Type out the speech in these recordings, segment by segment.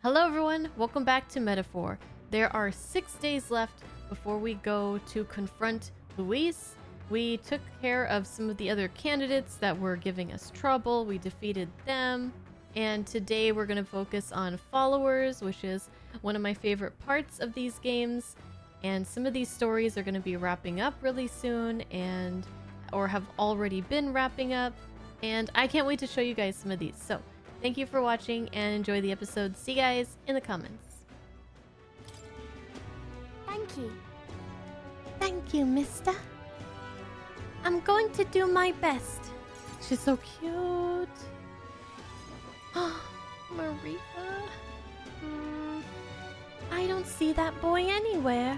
Hello everyone, welcome back to Metaphor. There are 6 days left before we go to confront Luis. We took care of some of the other candidates that were giving us trouble. We defeated them. And today we're going to focus on followers, which is one of my favorite parts of these games. And some of these stories are going to be wrapping up really soon or have already been wrapping up. And I can't wait to show you guys some of these. So thank you for watching and enjoy the episode. See you guys in the comments. Thank you. Thank you, mister. I'm going to do my best. She's so cute. Maria. I don't see that boy anywhere.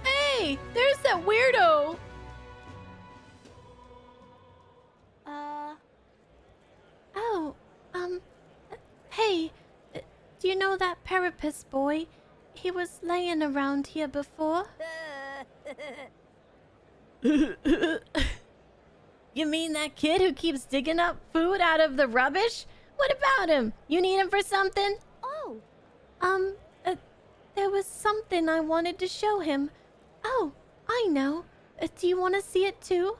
Hey, there's that weirdo. Hey, do you know that Parapus boy? He was laying around here before. You mean that kid who keeps digging up food out of the rubbish? What about him? You need him for something? Oh. There was something I wanted to show him. Oh, I know. Do you want to see it too?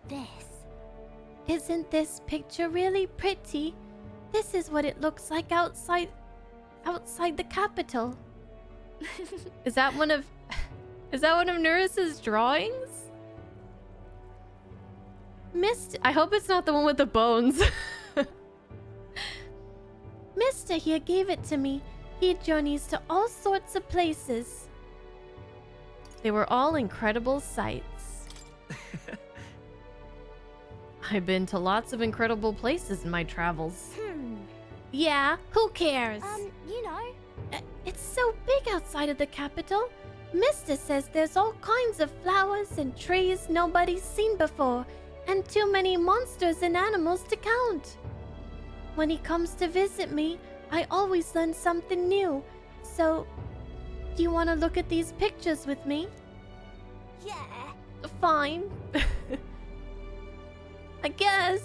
This. Isn't this picture really pretty? This is what it looks like outside the capital. Is that one of Nuris's drawings? I hope it's not the one with the bones. Mister here gave it to me. He journeys to all sorts of places. They were all incredible sights. I've been to lots of incredible places in my travels. Yeah, who cares? You know. It's so big outside of the capital. Mister says there's all kinds of flowers and trees nobody's seen before, and too many monsters and animals to count. When he comes to visit me, I always learn something new. So, do you want to look at these pictures with me? Yeah. Fine. I guess.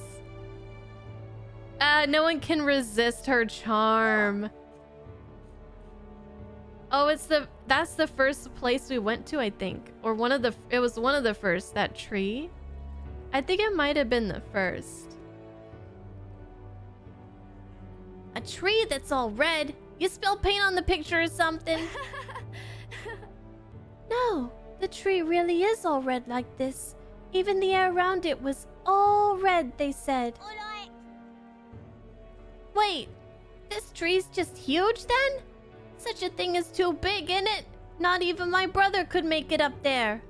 No one can resist her charm. Oh, that's the first place we went to, I think. Or it was one of the first, that tree. I think it might have been the first. A tree that's all red? You spill paint on the picture or something? No, the tree really is all red like this. Even the air around it was all red, they said. Alright. Wait, this tree's just huge then? Such a thing is too big, innit? Not even my brother could make it up there.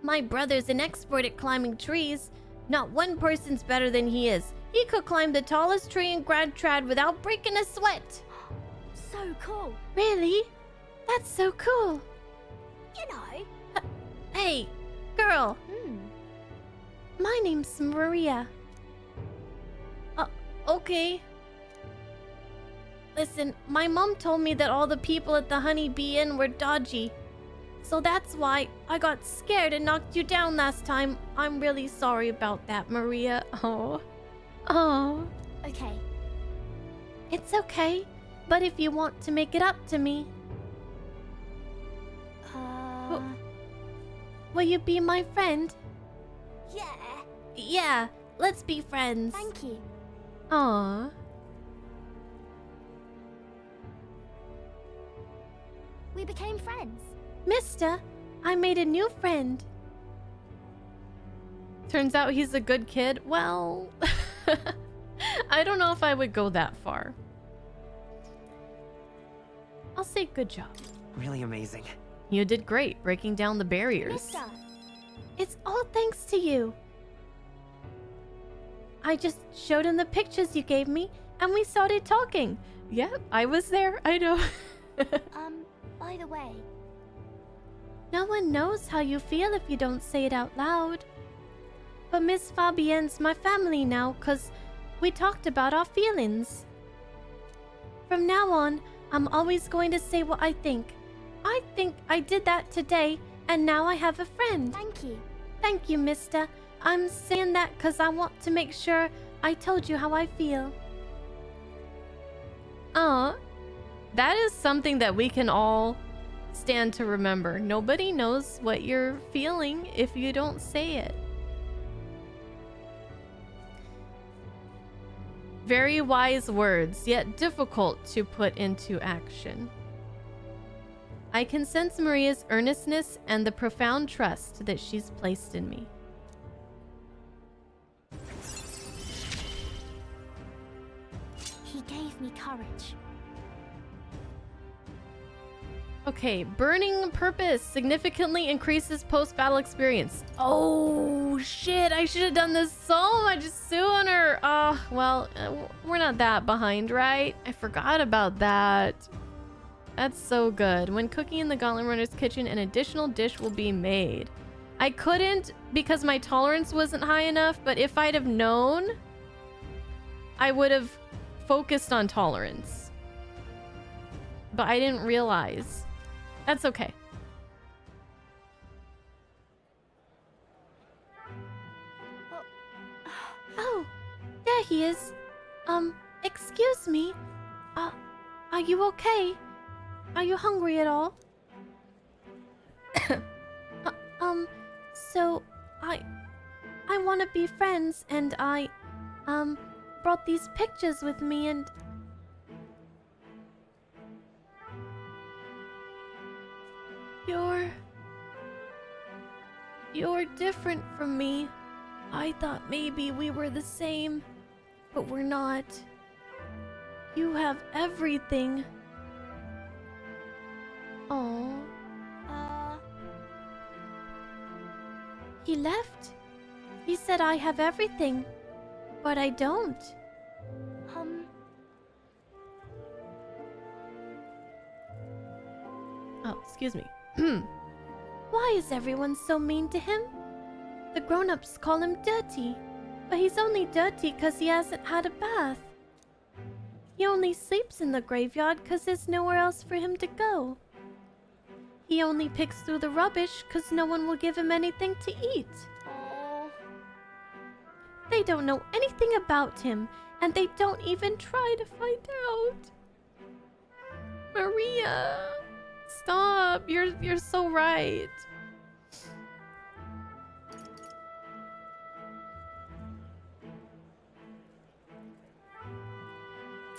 My brother's an expert at climbing trees. Not one person's better than he is. He could climb the tallest tree in Grand Trad without breaking a sweat. So cool. Really? That's so cool. You know. Hey, girl. My name's Maria. Okay. Listen, my mom told me that all the people at the Honey Bee Inn were dodgy. So that's why I got scared and knocked you down last time. I'm really sorry about that, Maria. Oh. Okay. It's okay. But if you want to make it up to me, will you be my friend? Yeah. Yeah, let's be friends. Thank you. Aww. We became friends. Mister, I made a new friend. Turns out he's a good kid. Well, I don't know if I would go that far. I'll say good job. Really amazing. You did great breaking down the barriers. Mister. It's all thanks to you. I just showed him the pictures you gave me, and we started talking. Yeah, I was there. I know. By the way. No one knows how you feel if you don't say it out loud. But Miss Fabienne's my family now, 'cause we talked about our feelings. From now on, I'm always going to say what I think. I think I did that today, and now I have a friend. Thank you. Thank you, mister. I'm saying that 'cause I want to make sure I told you how I feel. That is something that we can all stand to remember. Nobody knows what you're feeling if you don't say it. Very wise words, yet difficult to put into action. I can sense Maria's earnestness and the profound trust that she's placed in me. He gave me courage. Okay, burning purpose significantly increases post-battle experience. Oh shit, I should have done this so much sooner. Well, we're not that behind, right? I forgot about that. That's so good. When cooking in the Gauntlet Runner's kitchen, an additional dish will be made. I couldn't because my tolerance wasn't high enough, but if I'd have known, I would have focused on tolerance. But I didn't realize. That's okay. Oh, there he is. Excuse me. Are you okay? Are you hungry at all? So I want to be friends, and I brought these pictures with me, and You're different from me. I thought maybe we were the same, but we're not. You have everything. Oh. He left. He said I have everything, but I don't. Oh, excuse me. Why is everyone so mean to him? The grown-ups call him dirty, but he's only dirty because he hasn't had a bath. He only sleeps in the graveyard because there's nowhere else for him to go. He only picks through the rubbish because no one will give him anything to eat. They don't know anything about him, and they don't even try to find out. Maria, stop. You're so right.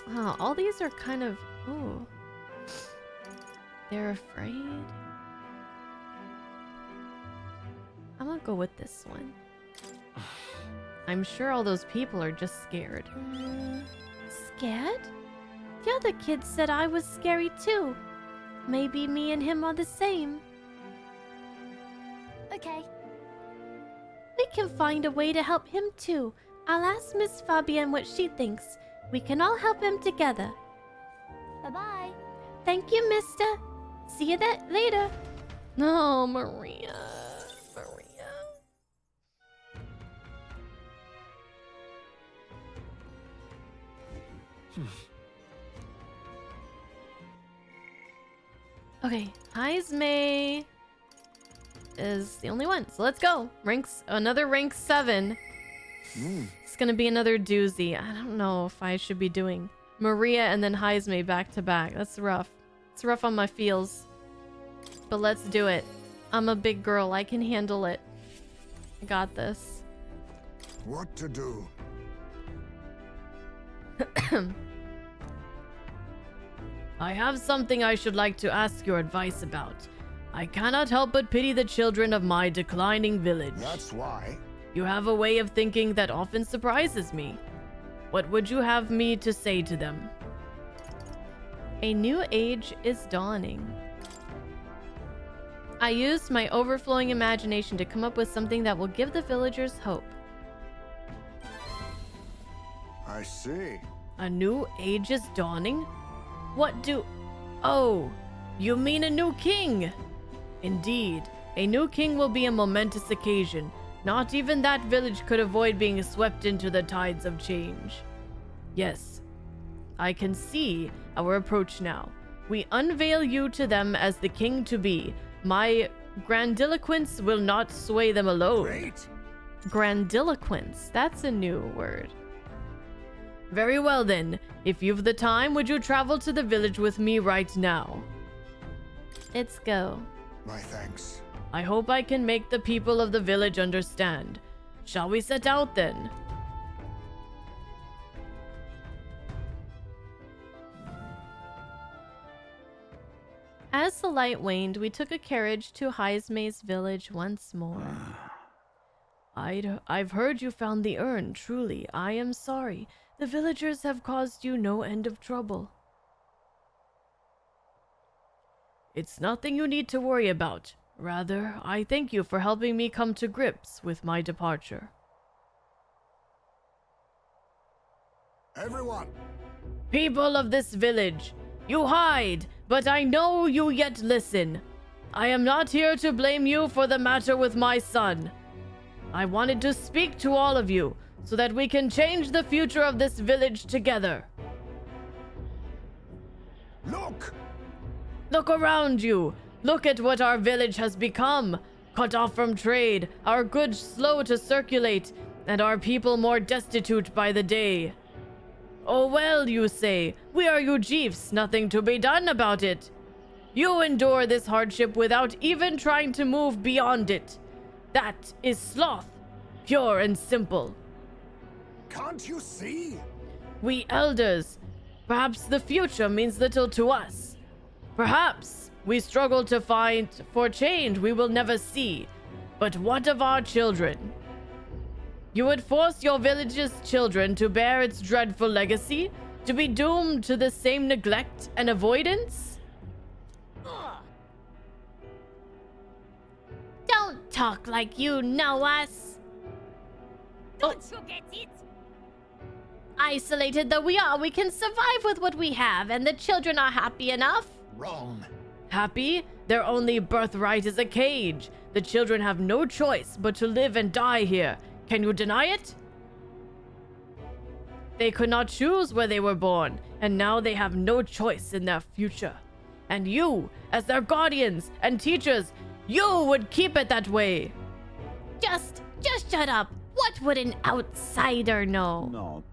Oh, all these are kind of... Ooh. They're afraid. I'm gonna go with this one. I'm sure all those people are just scared. Scared? The other kids said I was scary too. Maybe me and him are the same. Okay. We can find a way to help him too. I'll ask Miss Fabienne what she thinks. We can all help him together. Bye-bye. Thank you, mister. See you later. No, Maria. Okay, Heisme is the only one. So let's go. Another rank 7. It's gonna be another doozy. I don't know if I should be doing Maria and then Heisme back to back. That's rough. It's rough on my feels. But let's do it. I'm a big girl. I can handle it. I got this. What to do? I have something I should like to ask your advice about. I cannot help but pity the children of my declining village. That's why. You have a way of thinking that often surprises me. What would you have me to say to them? A new age is dawning. I used my overflowing imagination to come up with something that will give the villagers hope. I see. A new age is dawning? Oh, you mean a new king? Indeed, a new king will be a momentous occasion. Not even that village could avoid being swept into the tides of change. Yes, I can see our approach now. We unveil you to them as the king to be. My grandiloquence will not sway them alone. Great. Grandiloquence, that's a new word. Very well then. If you've the time, would you travel to the village with me right now? Let's go. My thanks. I hope I can make the people of the village understand. Shall we set out then? As the light waned, we took a carriage to Heismay's village once more. I've heard you found the urn. Truly, I am sorry. The villagers have caused you no end of trouble. It's nothing you need to worry about. Rather, I thank you for helping me come to grips with my departure. Everyone! People of this village, you hide, but I know you yet listen. I am not here to blame you for the matter with my son. I wanted to speak to all of you so that we can change the future of this village together. Look! Look around you. Look at what our village has become. Cut off from trade, our goods slow to circulate, and our people more destitute by the day. Oh well, you say, we are you chiefs, nothing to be done about it. You endure this hardship without even trying to move beyond it. That is sloth, pure and simple. Can't you see? We elders, perhaps the future means little to us. Perhaps we struggle to find for change we will never see. But what of our children? You would force your village's children to bear its dreadful legacy? To be doomed to the same neglect and avoidance? Don't talk like you know us. Don't you get it? Isolated though we are, we can survive with what we have, and the children are happy enough. Wrong. Happy? Their only birthright is a cage. The children have no choice but to live and die here. Can you deny it? They could not choose where they were born, and now they have no choice in their future. And you, as their guardians and teachers, you would keep it that way. Just shut up. What would an outsider know? No.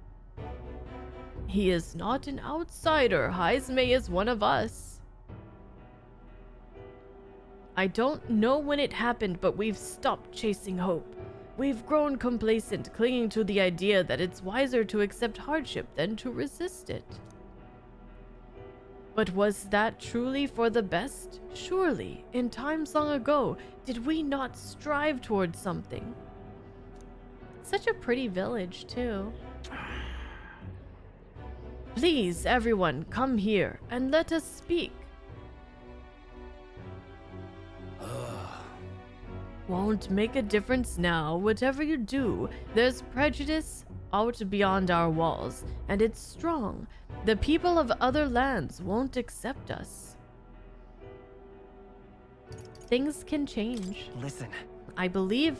He is not an outsider. Heismay is one of us. I don't know when it happened, but we've stopped chasing hope. We've grown complacent, clinging to the idea that it's wiser to accept hardship than to resist it. But was that truly for the best? Surely, in times long ago, did we not strive towards something? Such a pretty village, too. Please, everyone, come here and let us speak. Won't make a difference now. Whatever you do, there's prejudice out beyond our walls, and it's strong. The people of other lands won't accept us. Things can change. Listen. I believe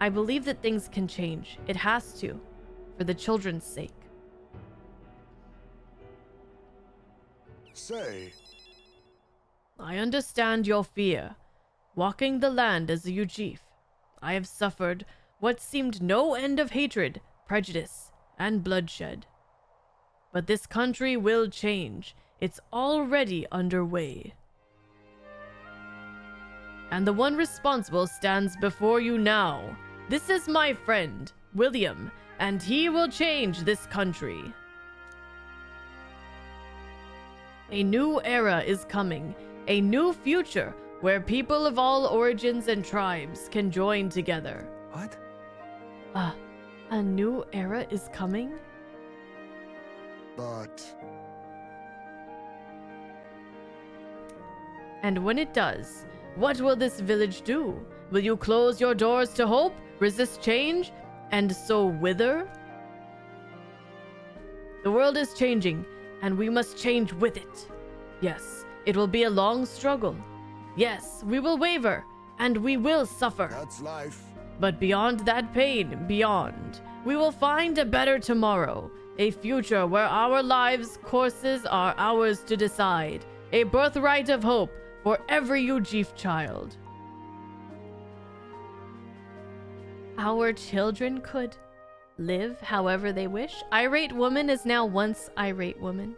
that things can change. It has to, for the children's sake. Say, I understand your fear. Walking the land as a Ujif, I have suffered what seemed no end of hatred, prejudice, and bloodshed. But this country will change. It's already underway. And the one responsible stands before you now. This is my friend, William, and he will change this country. A new era is coming, a new future where people of all origins and tribes can join together. What? A new era is coming? but And when it does, what will this village do? Will you close your doors to hope, resist change, and so wither? The world is changing, and we must change with it. Yes, it will be a long struggle. Yes, we will waver, and we will suffer. that's life. But beyond that pain, beyond, we will find a better tomorrow. A future where our lives' courses are ours to decide. A birthright of hope for every Ujif child. Our children could live however they wish. Irate woman is now once irate woman.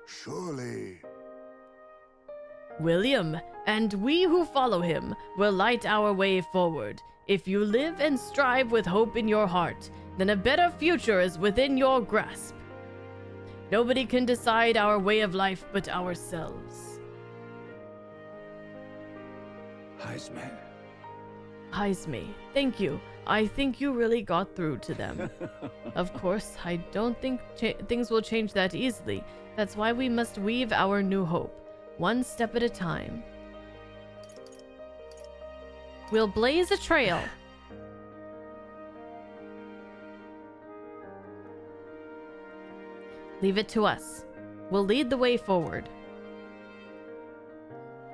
Surely. William, and we who follow him will light our way forward. If you live and strive with hope in your heart, then a better future is within your grasp. Nobody can decide our way of life but ourselves. Heisme, thank you. I think you really got through to them. Of course, I don't think things will change that easily. That's why we must weave our new hope, one step at a time. We'll blaze a trail. Leave it to us. We'll lead the way forward.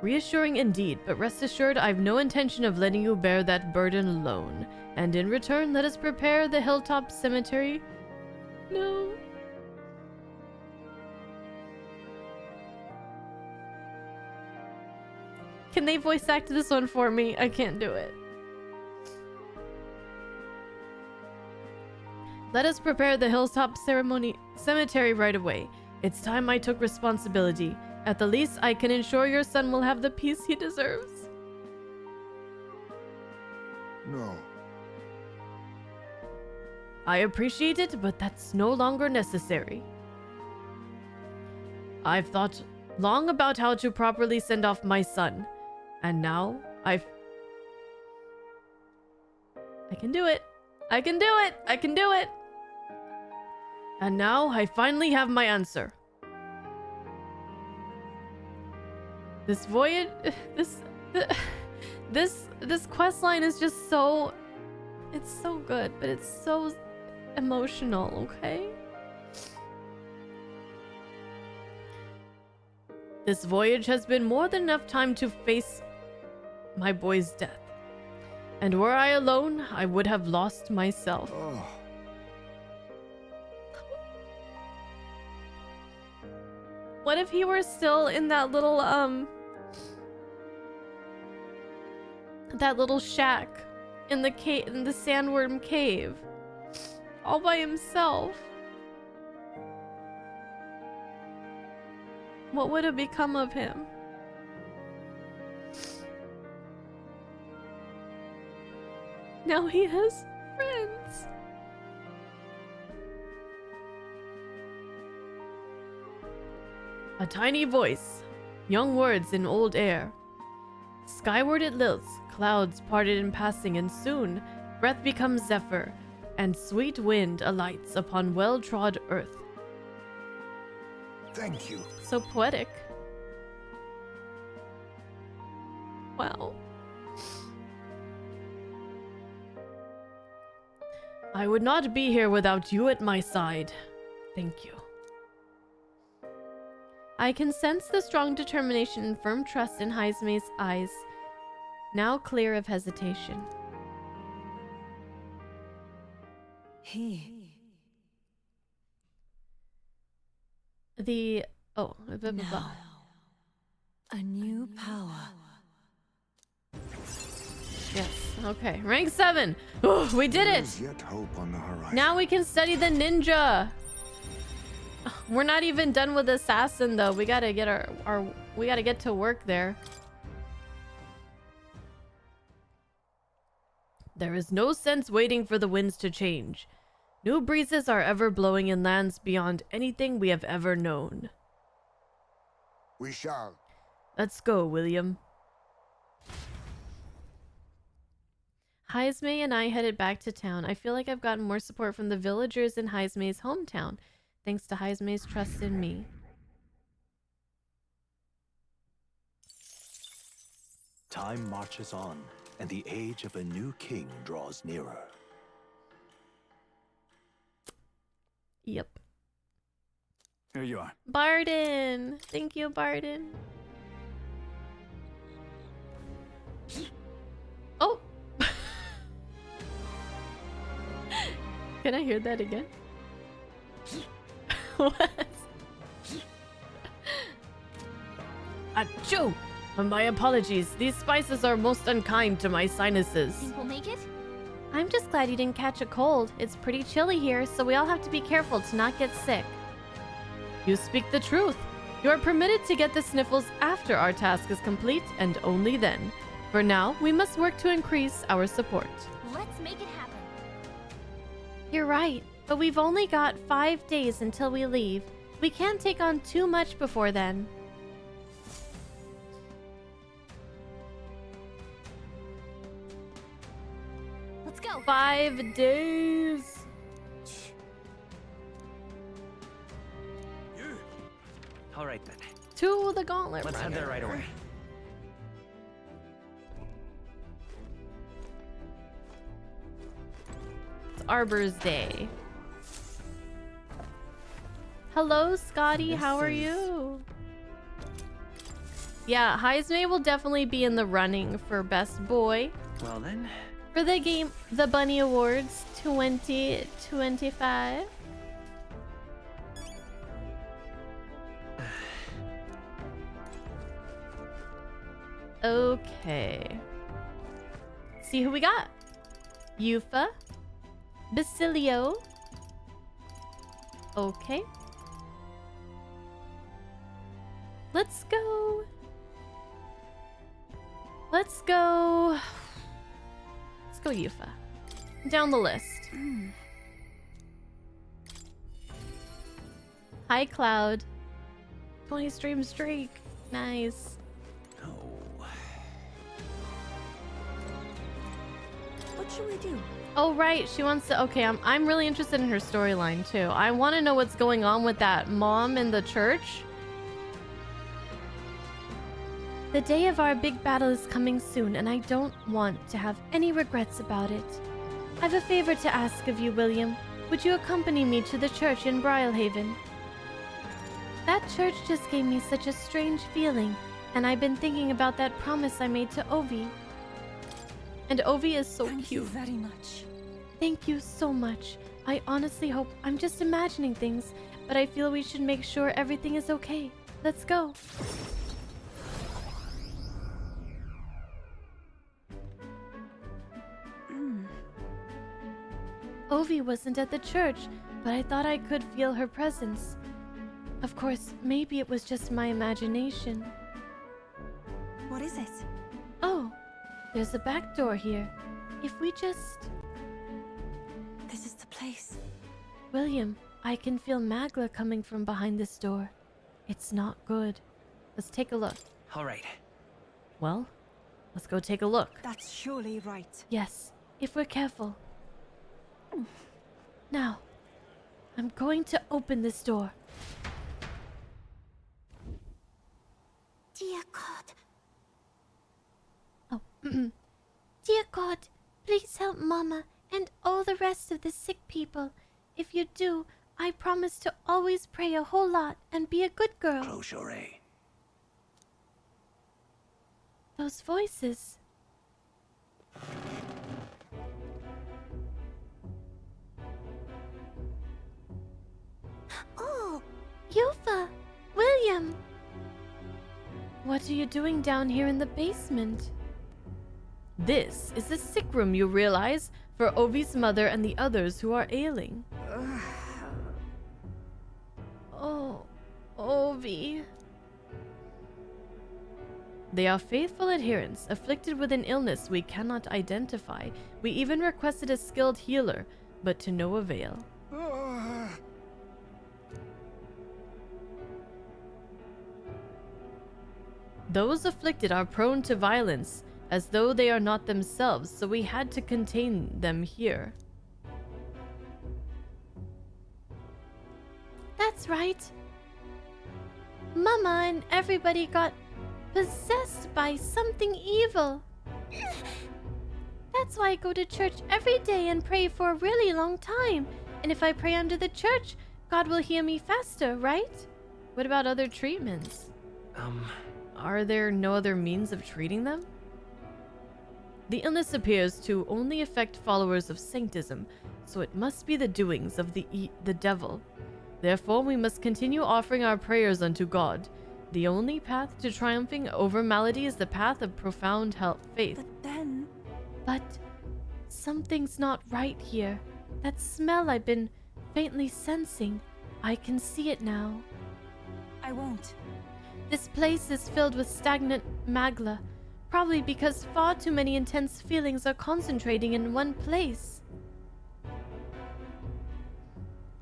Reassuring indeed, but rest assured I've no intention of letting you bear that burden alone. And in return, let us prepare the hilltop cemetery. No. Can they voice act this one for me? I can't do it. Let us prepare the hilltop cemetery right away. It's time I took responsibility. At the least, I can ensure your son will have the peace he deserves. No. I appreciate it, but that's no longer necessary. I've thought long about how to properly send off my son. And now, I can do it. I can do it. I can do it. And now, I finally have my answer. This voyage, this quest line is just so, it's so good, but it's so emotional, okay? This voyage has been more than enough time to face my boy's death. And were I alone, I would have lost myself. Oh. What if he were still in that little shack in the cave, in the sandworm cave, all by himself? What would have become of him? Now he has friends. A tiny voice, young words in old air. Skyward it lilts, clouds parted in passing, and soon breath becomes zephyr, and sweet wind alights upon well-trod earth. Thank you. So poetic. Wow. I would not be here without you at my side. Thank you. I can sense the strong determination and firm trust in Heisme's eyes, now clear of hesitation. Now, a new power. Yes, okay. Rank 7! Oh, we did it! There's yet hope on the horizon. Now we can study the ninja! We're not even done with assassin though. We gotta get we gotta get to work there. There is no sense waiting for the winds to change. New breezes are ever blowing in lands beyond anything we have ever known. We shall. Let's go, William. Heisme and I headed back to town. I feel like I've gotten more support from the villagers in Heisme's hometown, thanks to Heisme's trust in me. Time marches on, and the age of a new king draws nearer. Yep. Here you are. Barden! Thank you, Barden. Oh! Can I hear that again? What? Achoo! My apologies. These spices are most unkind to my sinuses. Think we'll make it? I'm just glad you didn't catch a cold. It's pretty chilly here, so we all have to be careful to not get sick. You speak the truth. You are permitted to get the sniffles after our task is complete, and only then. For now, we must work to increase our support. Let's make it happen. You're right, but we've only got 5 days until we leave. We can't take on too much before then. Let's go. 5 days. All right then. To the gauntlet. Let's head there right away. It's Arbor's Day. Hello, Scotty. How are you? Yeah, Heismay will definitely be in the running for Best Boy Well then. for the Bunny Awards 2025. Okay. See who we got. Yufa. Basilio. Okay. Let's go. Let's go. Let's go, Yufa. Down the list. Hi, Cloud. 20 stream streak. Nice. What should we do? Oh, right. She wants to... Okay, I'm really interested in her storyline, too. I want to know what's going on with that mom in the church. The day of our big battle is coming soon, and I don't want to have any regrets about it. I've a favor to ask of you, William. Would you accompany me to the church in Brialhaven? That church just gave me such a strange feeling, and I've been thinking about that promise I made to Ovi. And Ovi is so Thank cute. you very much. Thank you so much. I honestly hope I'm just imagining things, but I feel we should make sure everything is okay. Let's go. Ovi wasn't at the church, but I thought I could feel her presence. Of course, maybe it was just my imagination. What is it? Oh, there's a back door here. If we just... This is the place. William, I can feel Magla coming from behind this door. It's not good. Let's take a look. All right. Well, let's go take a look. That's surely right. Yes, if we're careful. Now, I'm going to open this door. Dear God. Oh, Dear God, please help Mama and all the rest of the sick people. If you do, I promise to always pray a whole lot and be a good girl. Close your eye. those voices. Oh, Yufa! William! What are you doing down here in the basement? This is the sick room, you realize, for Ovi's mother and the others who are ailing. Oh, Ovi. They are faithful adherents, afflicted with an illness we cannot identify. We even requested a skilled healer, but to no avail. Those afflicted are prone to violence, as though they are not themselves, so we had to contain them here. That's right. Mama and everybody got possessed by something evil. That's why I go to church every day and pray for a really long time. And if I pray under the church, God will heal me faster, right? What about other treatments? Are there no other means of treating them? The illness appears to only affect followers of Sanctism, so it must be the doings of the devil. Therefore, we must continue offering our prayers unto God. The only path to triumphing over malady is the path of profound faith. But then... But Something's not right here. That smell I've been faintly sensing. I can see it now. I won't. This place is filled with stagnant magla, probably because far too many intense feelings are concentrating in one place.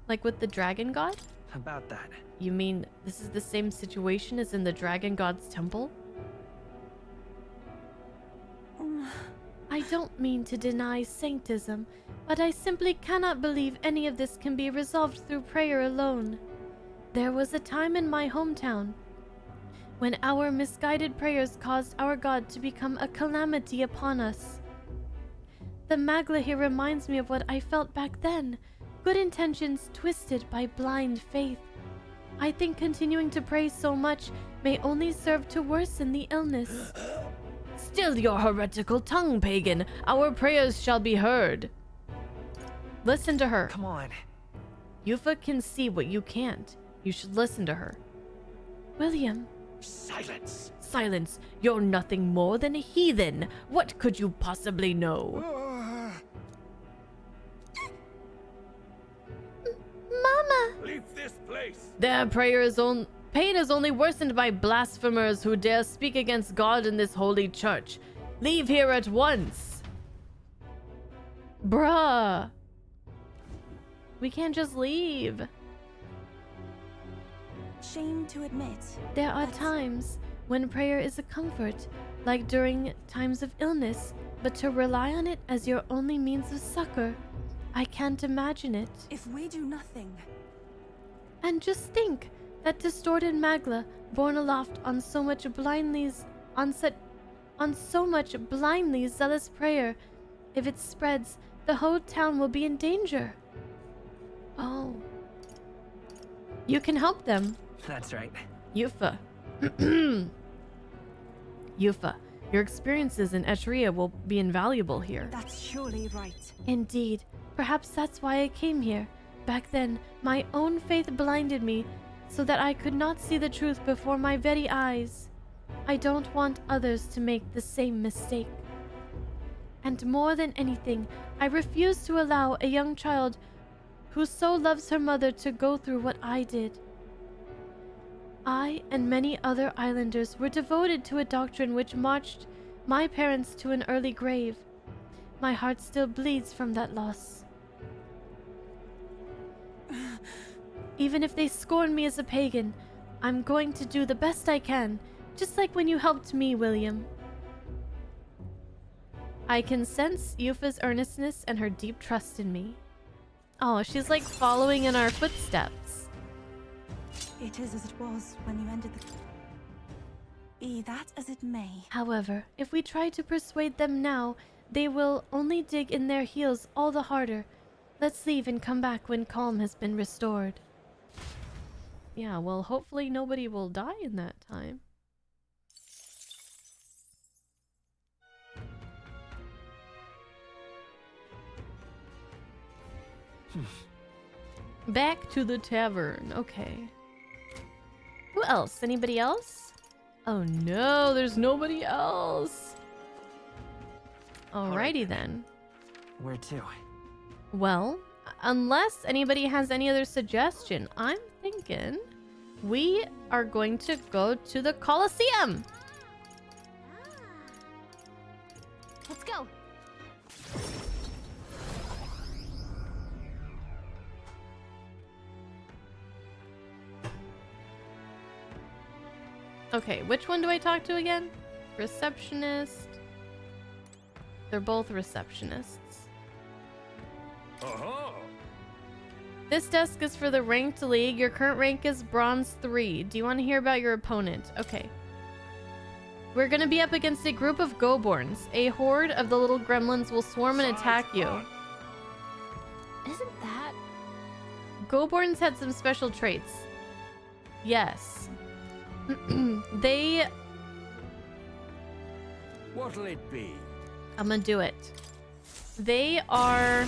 Like with the dragon god? About that. You mean this is the same situation as in the dragon god's temple? I don't mean to deny sanctism, but I simply cannot believe any of this can be resolved through prayer alone. There was a time in my hometown when our misguided prayers caused our God to become a calamity upon us. The Magla here reminds me of what I felt back then, good intentions twisted by blind faith. I think continuing to pray so much may only serve to worsen the illness. Still your heretical tongue, pagan. Our prayers shall be heard. Listen to her. Come on. Yufa can see what you can't. You should listen to her. William. Silence. Silence. You're nothing more than a heathen. What could you possibly know? Mama! Leave this place. Their pain is only worsened by blasphemers who dare speak against God in this holy church. Leave here at once. Bruh. We can't just leave. Shame to admit. There are That's- times when prayer is a comfort, like during times of illness, but to rely on it as your only means of succor, I can't imagine it. If we do nothing, And just think, that distorted magla, borne aloft on so much blindly zealous prayer, if it spreads, the whole town will be in danger. Oh. You can help them. That's right. Yufa. Yufa, your experiences in Etcheria will be invaluable here. that's surely right. Indeed, perhaps that's why I came here. Back then, my own faith blinded me so that I could not see the truth before my very eyes. I don't want others to make the same mistake. And more than anything, I refuse to allow a young child who so loves her mother to go through what I did. I and many other islanders were devoted to a doctrine which marched my parents to an early grave. My heart still bleeds from that loss. Even if they scorn me as a pagan, I'm going to do the best I can, just like when you helped me, William. I can sense Yufa's earnestness and her deep trust in me. Oh, she's like following in our footsteps. It is as it was when you ended the... Be that as it may. However, if we try to persuade them now, they will only dig in their heels all the harder. Let's leave and come back when calm has been restored. Yeah, well, hopefully nobody will die in that time. Back to the tavern. Okay. Who else? Anybody else? Oh no, there's nobody else. Alrighty then. Where to? Well, unless anybody has any other suggestion, I'm thinking we are going to go to the Colosseum. Let's go. Okay, which one do I talk to again? Receptionist. They're both receptionists. This desk is for the ranked league. Your current rank is bronze 3. Do you want to hear about your opponent? Okay. We're going to be up against a group of Goborns. A horde of the little gremlins will swarm and attack you. Isn't that... Goborns had some special traits. Yes. They... What'll it be? I'm gonna do it. They are...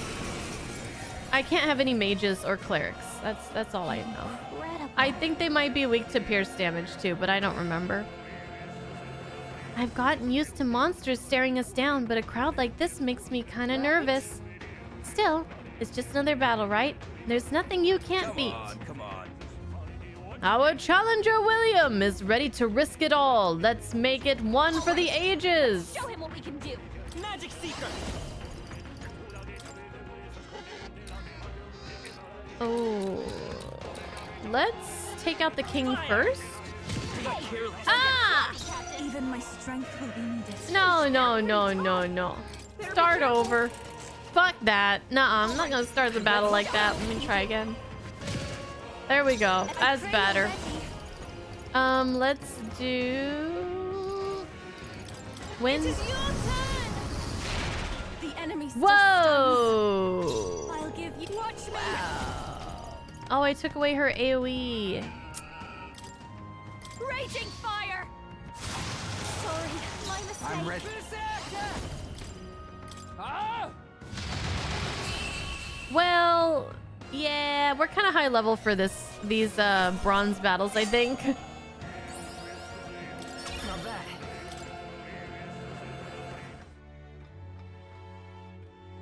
I can't have any mages or clerics. That's all I know. Incredible. I think they might be weak to pierce damage too, but I don't remember. I've gotten used to monsters staring us down, but a crowd like this makes me kind of nervous. Still, it's just another battle, right? There's nothing you can't beat. Come on. Our challenger, William, is ready to risk it all. Let's make it one for the ages. Show him what we can do. Magic Seeker! Oh. Let's take out the king first. Ah! Even my strength will be needed. No, no, no, no, no. Start over. Fuck that. Nuh-uh, I'm not gonna start the battle like that. Let me try again. There we go. That's better. Let's do... Win. The enemy's Whoa! I'll give you. Watch me. Oh, I took away her AoE. Raging fire. Sorry, my mistake. I'm ready. Ah! Well, yeah, we're kind of high level for these bronze battles, I think. Not bad.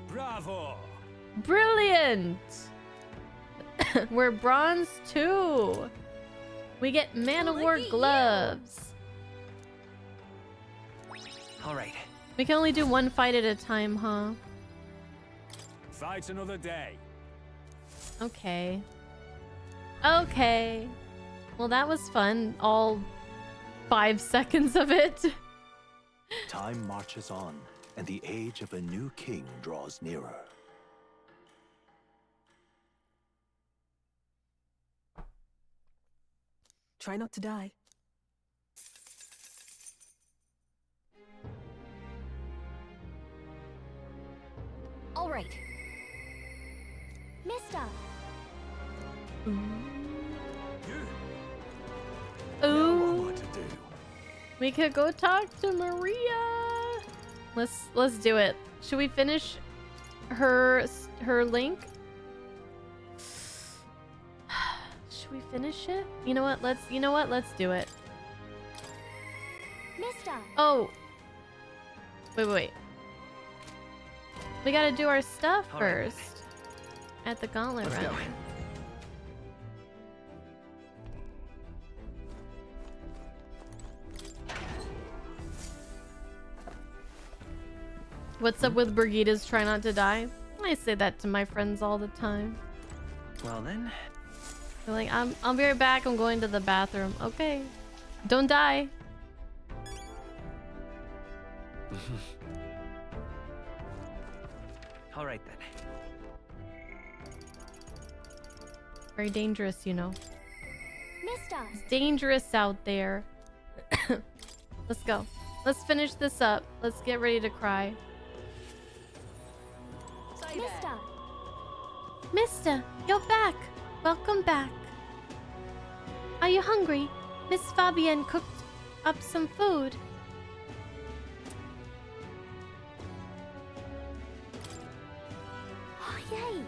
Bravo. Brilliant! We're bronze 2. We get Man of War gloves. All right. We can only do one fight at a time, huh? Fight another day. Okay. Okay. Well, that was fun. All 5 seconds of it. Time marches on, and the age of a new king draws nearer. Try not to die. All right. Mister. Ooh. What to do? We could go talk to Maria. Let's do it. Should we finish her link? Should we finish it? You know what? Let's do it. Mister. Oh. Wait. We gotta do our stuff All right. first. At the gauntlet Let's round. go. What's up with Brigida's try not to die? I say that to my friends all the time. Well then, They're like, I'll be right back. I'm going to the bathroom. Okay. Don't die. all right then. Very dangerous, you know. Mister. It's dangerous out there. Let's go. Let's finish this up. Let's get ready to cry. Mister. Mister, you're back. Welcome back. Are you hungry? Miss Fabienne cooked up some food. Oh, yay.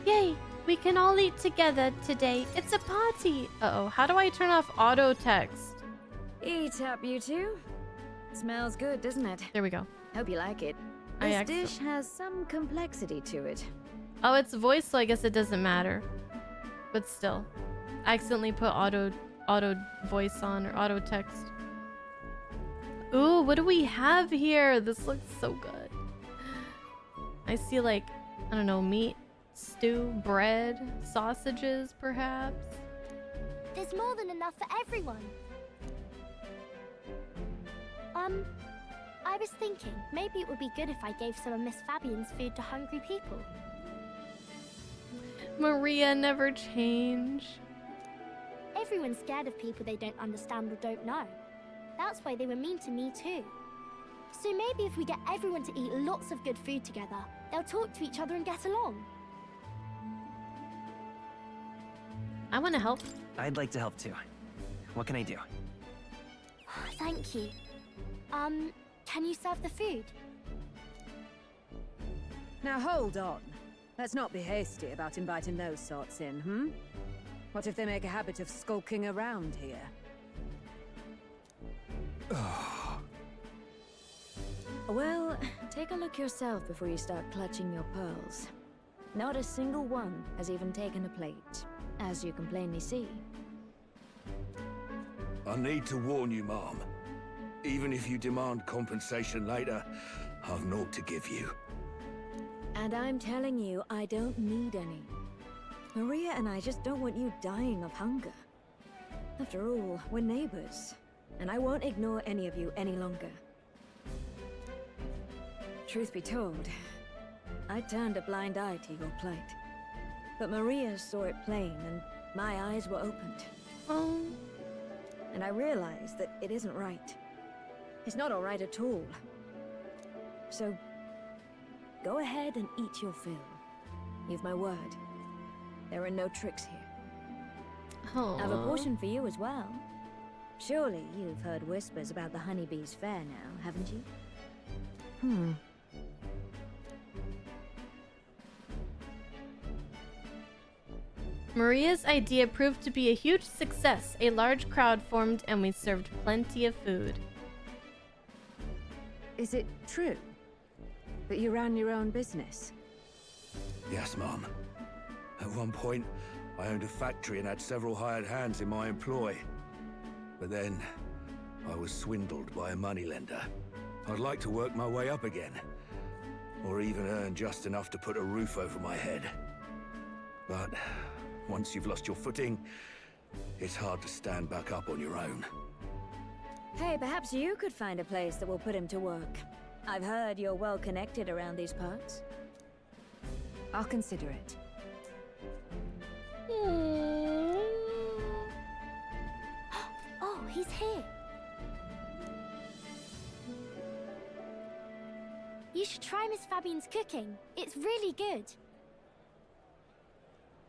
Yay, we can all eat together today. It's a party. Uh-oh. How do I turn off auto text? Eat up, you two. Smells good, doesn't it? There we go. Hope you like it. I This accident- dish has some complexity to it. Oh, it's voice, so I guess it doesn't matter. But still. I accidentally put auto voice on or auto text. Ooh, what do we have here? This looks so good. I see like, I don't know, meat, stew, bread, sausages, perhaps. There's more than enough for everyone. I was thinking maybe it would be good if I gave some of Miss Fabian's food to hungry people. Maria never change. Everyone's scared of people they don't understand or don't know. That's why they were mean to me too. So maybe if we get everyone to eat lots of good food together, they'll talk to each other and get along. I want to help. I'd like to help too. What can I do? Thank you. Can you serve the food? Now hold on. Let's not be hasty about inviting those sorts in, hmm? What if they make a habit of skulking around here? Well, take a look yourself before you start clutching your pearls. Not a single one has even taken a plate, as you can plainly see. I need to warn you, Mom. Even if you demand compensation later, I've naught to give you. And I'm telling you, I don't need any. Maria and I just don't want you dying of hunger. After all, we're neighbors, and I won't ignore any of you any longer. Truth be told, I turned a blind eye to your plight. But Maria saw it plain, and my eyes were opened. Oh. And I realized that it isn't right. It's not all right at all. So, go ahead and eat your fill. You've my word. There are no tricks here. Oh. I have a portion for you as well. Surely you've heard whispers about the honeybees fair now, haven't you? Maria's idea proved to be a huge success. A large crowd formed and we served plenty of food. Is it true that you ran your own business? Yes, Mom. At one point, I owned a factory and had several hired hands in my employ. But then, I was swindled by a moneylender. I'd like to work my way up again. Or even earn just enough to put a roof over my head. But once you've lost your footing, it's hard to stand back up on your own. Hey, perhaps you could find a place that will put him to work. I've heard you're well connected around these parts. I'll consider it. Oh, he's here. You should try Miss Fabian's cooking. It's really good.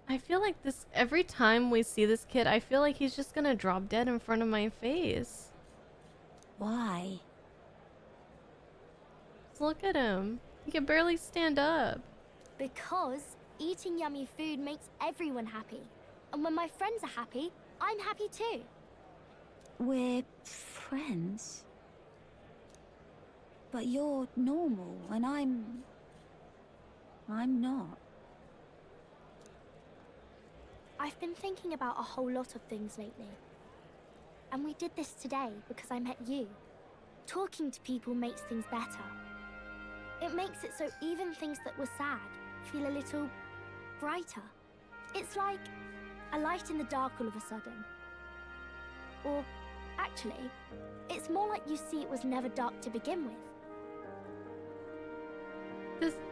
I feel like this, every time we see this kid, I feel like he's just gonna drop dead in front of my face. Why? Just look at him. He can barely stand up. Because eating yummy food makes everyone happy. And when my friends are happy, I'm happy too. We're friends. But you're normal, and I'm not. I've been thinking about a whole lot of things lately. And we did this today because I met you. Talking to people makes things better. It makes it so even things that were sad feel a little brighter. It's like a light in the dark all of a sudden. Or, actually, it's more like you see it was never dark to begin with.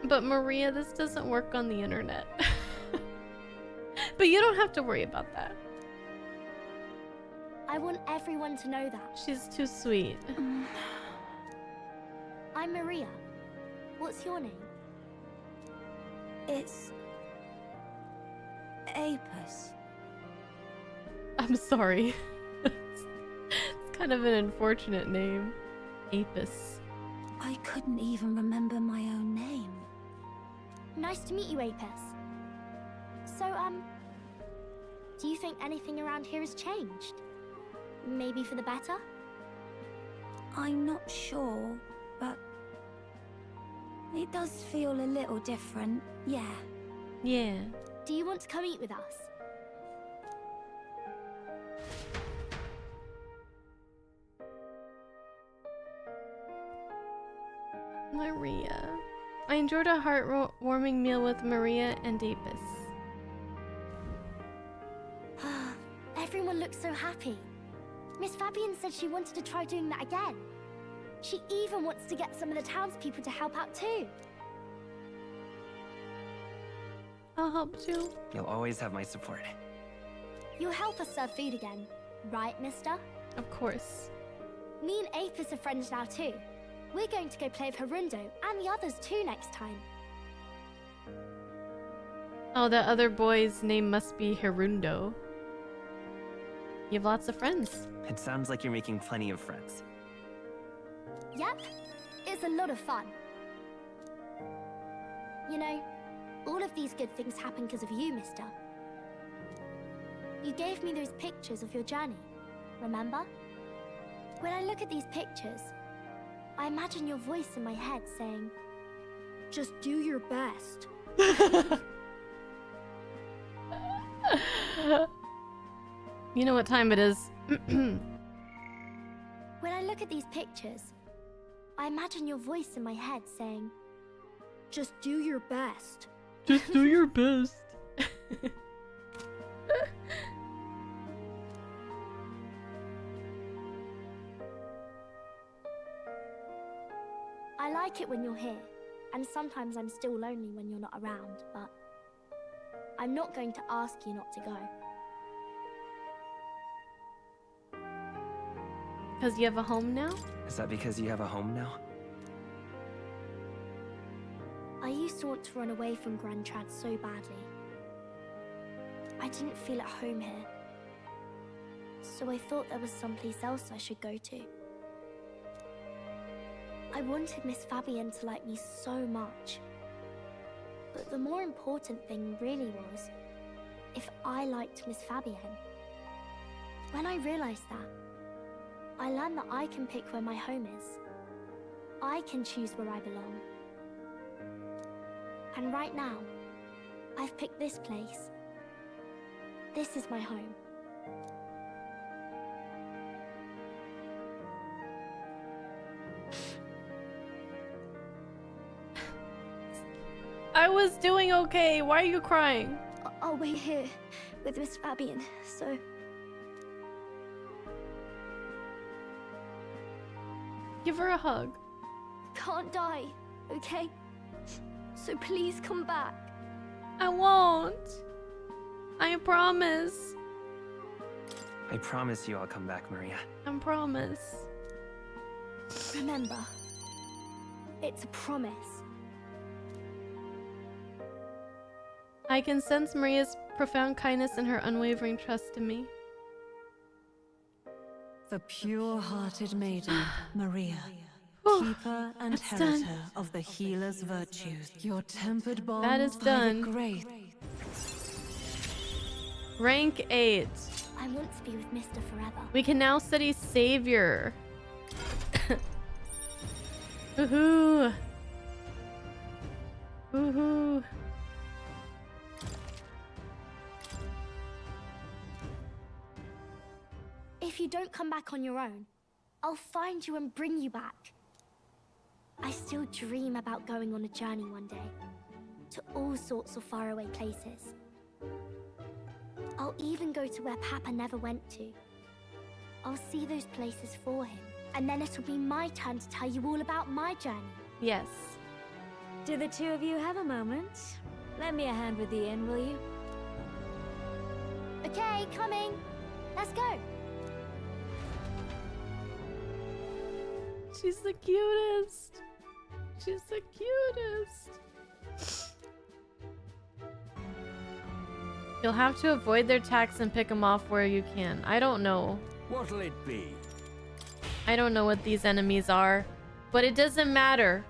But Maria, this doesn't work on the internet. But you don't have to worry about that. I want everyone to know that. She's too sweet. I'm Maria. What's your name? It's... Apis. I'm sorry. It's kind of an unfortunate name. Apis. I couldn't even remember my own name. Nice to meet you, Apis. So, do you think anything around here has changed? Maybe for the better? I'm not sure, but... it does feel a little different, yeah. Yeah. Do you want to come eat with us? Maria. I enjoyed a heartwarming meal with Maria and Apis. Everyone looks so happy. Miss Fabian said she wanted to try doing that again. She even wants to get some of the townspeople to help out too. I'll help too. You'll always have my support. You'll help us serve food again, right, mister? Of course. Me and Apis are friends now too. We're going to go play with Harundo and the others too next time. Oh, that other boy's name must be Harundo. You have lots of friends. It sounds like you're making plenty of friends. Yep, it's a lot of fun. You know, all of these good things happen because of you, mister. You gave me those pictures of your journey, remember? When I look at these pictures, I imagine your voice in my head saying, just do your best. You know what time it is. When I look at these pictures, I imagine your voice in my head saying, just do your best. Just do your best. I like it when you're here, and sometimes I'm still lonely when you're not around, but I'm not going to ask you not to go. Because you have a home now? Is that because you have a home now? I used to want to run away from Grand Trad so badly. I didn't feel at home here, so I thought there was someplace else I should go to. I wanted Miss Fabienne to like me so much. But the more important thing really was if I liked Miss Fabienne. When I realized that, I learned that I can pick where my home is. I can choose where I belong. And right now, I've picked this place. This is my home. I was doing okay. Why are you crying? I'll wait here with Miss Fabienne, so... Give her a hug. Can't die, okay? So please come back. I won't. I promise. I promise you I'll come back, Maria. I promise. Remember, it's a promise. I can sense Maria's profound kindness and her unwavering trust in me. The pure-hearted maiden, Maria, keeper and That's heriter done. of the healer's virtues. Your tempered bond That is by done. the grace. Rank 8. I want to be with Mr. forever. We can now study Savior. Woohoo! Woohoo! If you don't come back on your own, I'll find you and bring you back. I still dream about going on a journey one day, to all sorts of faraway places. I'll even go to where Papa never went to. I'll see those places for him, and then it'll be my turn to tell you all about my journey. Yes. Do the two of you have a moment? Lend me a hand with the inn, will you? Okay, coming. Let's go. She's the cutest. She's the cutest. You'll have to avoid their attacks and pick them off where you can. I don't know. What'll it be? I don't know what these enemies are, but it doesn't matter.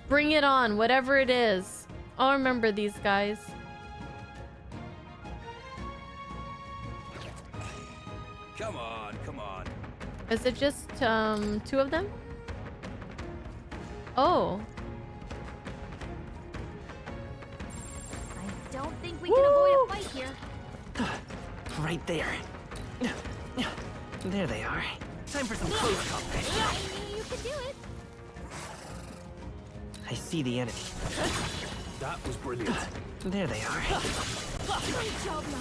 Bring it on, whatever it is. I'll remember these guys. Come on, come on. Is it just 2 of them? Oh. I don't think we can avoid a fight here. Right there. There they are. Time for some close combat. I knew you could do it. I see the enemy. That was brilliant. There they are. Great job, Lo.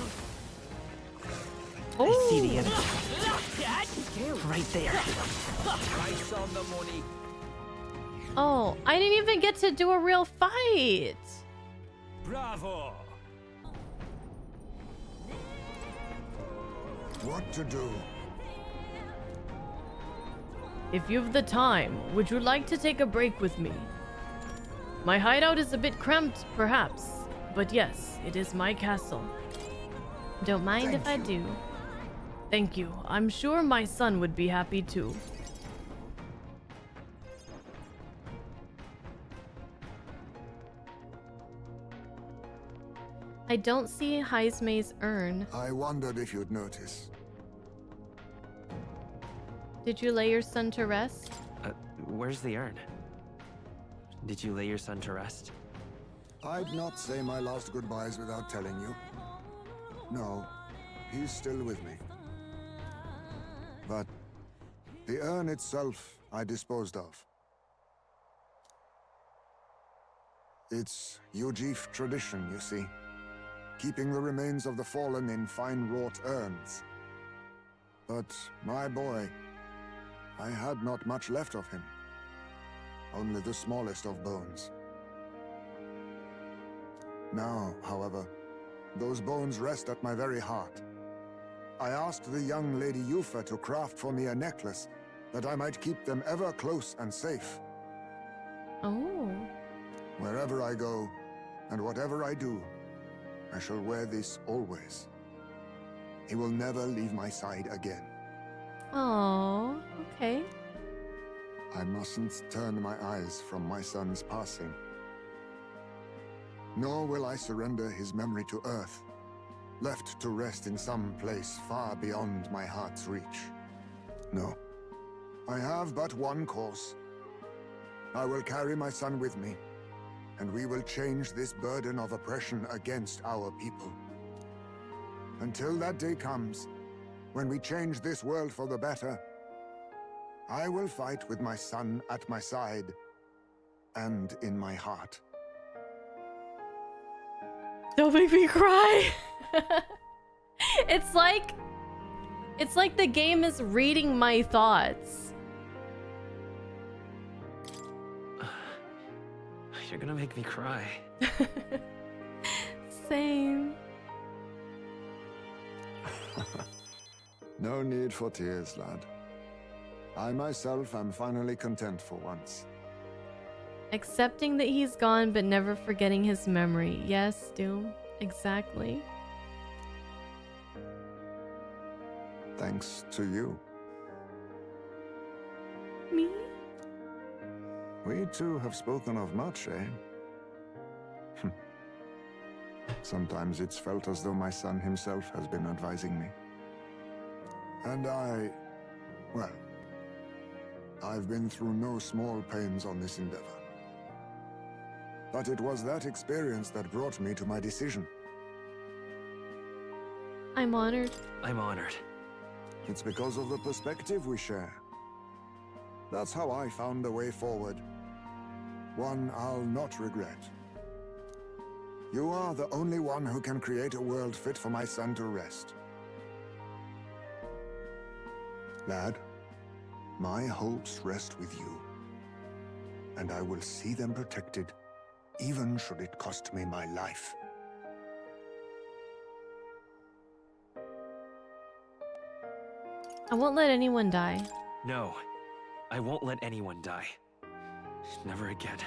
I see the enemy. Right there. Price on the money. Oh, I didn't even get to do a real fight. Bravo! What to do? If you've the time, would you like to take a break with me? My hideout is a bit cramped, perhaps, but yes, it is my castle. Don't mind if I do. Thank you. I'm sure my son would be happy too. I don't see Heismay's urn. I wondered if you'd notice. Did you lay your son to rest? Where's the urn? Did you lay your son to rest? I'd not say my last goodbyes without telling you. No, he's still with me. But the urn itself I disposed of. It's Ujif tradition, you see. Keeping the remains of the fallen in fine wrought urns. But my boy, I had not much left of him. Only the smallest of bones. Now, however, those bones rest at my very heart. I asked the young Lady Yufa to craft for me a necklace that I might keep them ever close and safe. Oh. Wherever I go, and whatever I do, I shall wear this always. He will never leave my side again. Oh, okay. I mustn't turn my eyes from my son's passing. Nor will I surrender his memory to Earth, left to rest in some place far beyond my heart's reach. No. I have but one course. I will carry my son with me, and we will change this burden of oppression against our people. Until that day comes, when we change this world for the better, I will fight with my son at my side and in my heart. Don't make me cry. It's like the game is reading my thoughts. You're gonna make me cry. Same. No need for tears, lad. I myself am finally content for once. Accepting that he's gone, but never forgetting his memory. Yes, Doom. Exactly. Thanks to you. Me? We two have spoken of much, eh? Sometimes it's felt as though my son himself has been advising me. And well, I've been through no small pains on this endeavor. But it was that experience that brought me to my decision. I'm honored. I'm honored. It's because of the perspective we share. That's how I found a way forward. One I'll not regret. You are the only one who can create a world fit for my son to rest. Lad, my hopes rest with you. And I will see them protected, even should it cost me my life. I won't let anyone die. No, I won't let anyone die. Never again.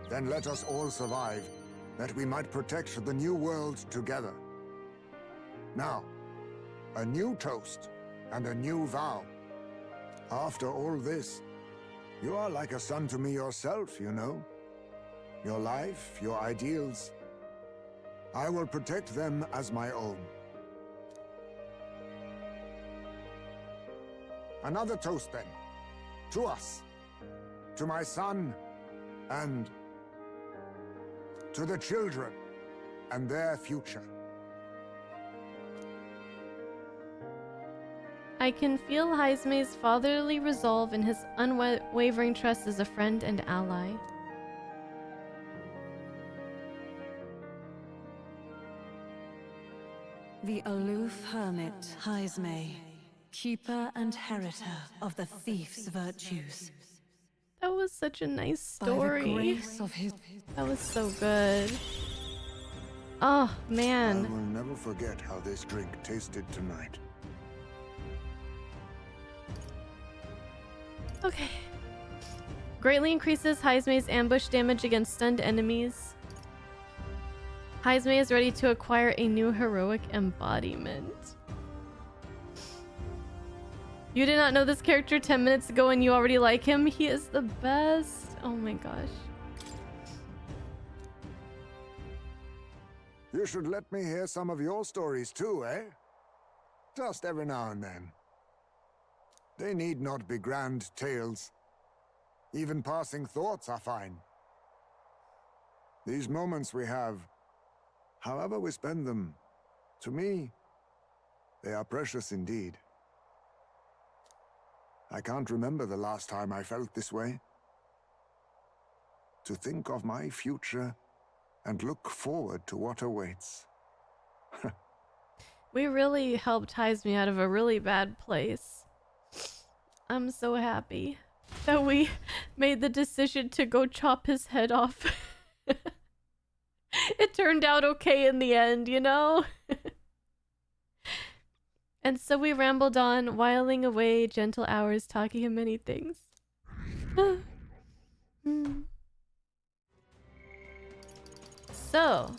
Then let us all survive, that we might protect the new world together. Now, a new toast and a new vow. After all this, you are like a son to me yourself, you know. Your life, your ideals. I will protect them as my own. Another toast then. To us. To my son. And to the children. And their future. I can feel Heisme's fatherly resolve and his unwavering trust as a friend and ally. The aloof hermit, Heisme, keeper and heritor of the thief's virtues. That was such a nice By the story. grace of his... That was so good. Oh, I man. will never forget how this drink tasted tonight. Okay. Greatly increases Heisme's ambush damage against stunned enemies. Heisme is ready to acquire a new heroic embodiment. You did not know this character 10 minutes ago and you already like him? He is the best. Oh my gosh. You should let me hear some of your stories too, eh? Just every now and then. They need not be grand tales, Even passing thoughts are fine. These moments we have, however we spend them, to me, they are precious indeed. I can't remember the last time I felt this way. To think of my future and look forward to what awaits. We really helped Heisme out of a really bad place. I'm so happy that we made the decision to go chop his head off. It turned out okay in the end, you know? And so we rambled on, whiling away gentle hours, talking of many things. So.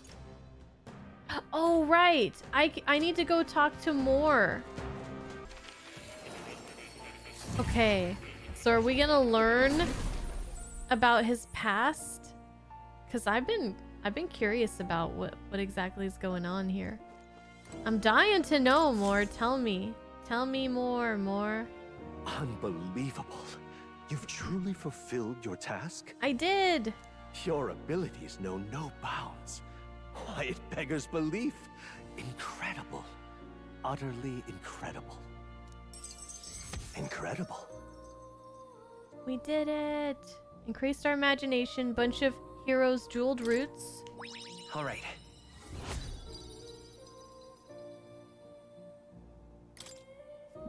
Oh, right. I need to go talk to Moore. Okay. So are we gonna learn about his past? Because I've been curious about what exactly is going on here. I'm dying to know more. Tell me. Tell me more. Unbelievable. You've truly fulfilled your task? I did. Your abilities know no bounds. Why, it beggars belief. Incredible. Utterly incredible. Incredible. We did it. Increased our imagination. Bunch of heroes' jeweled roots. All right.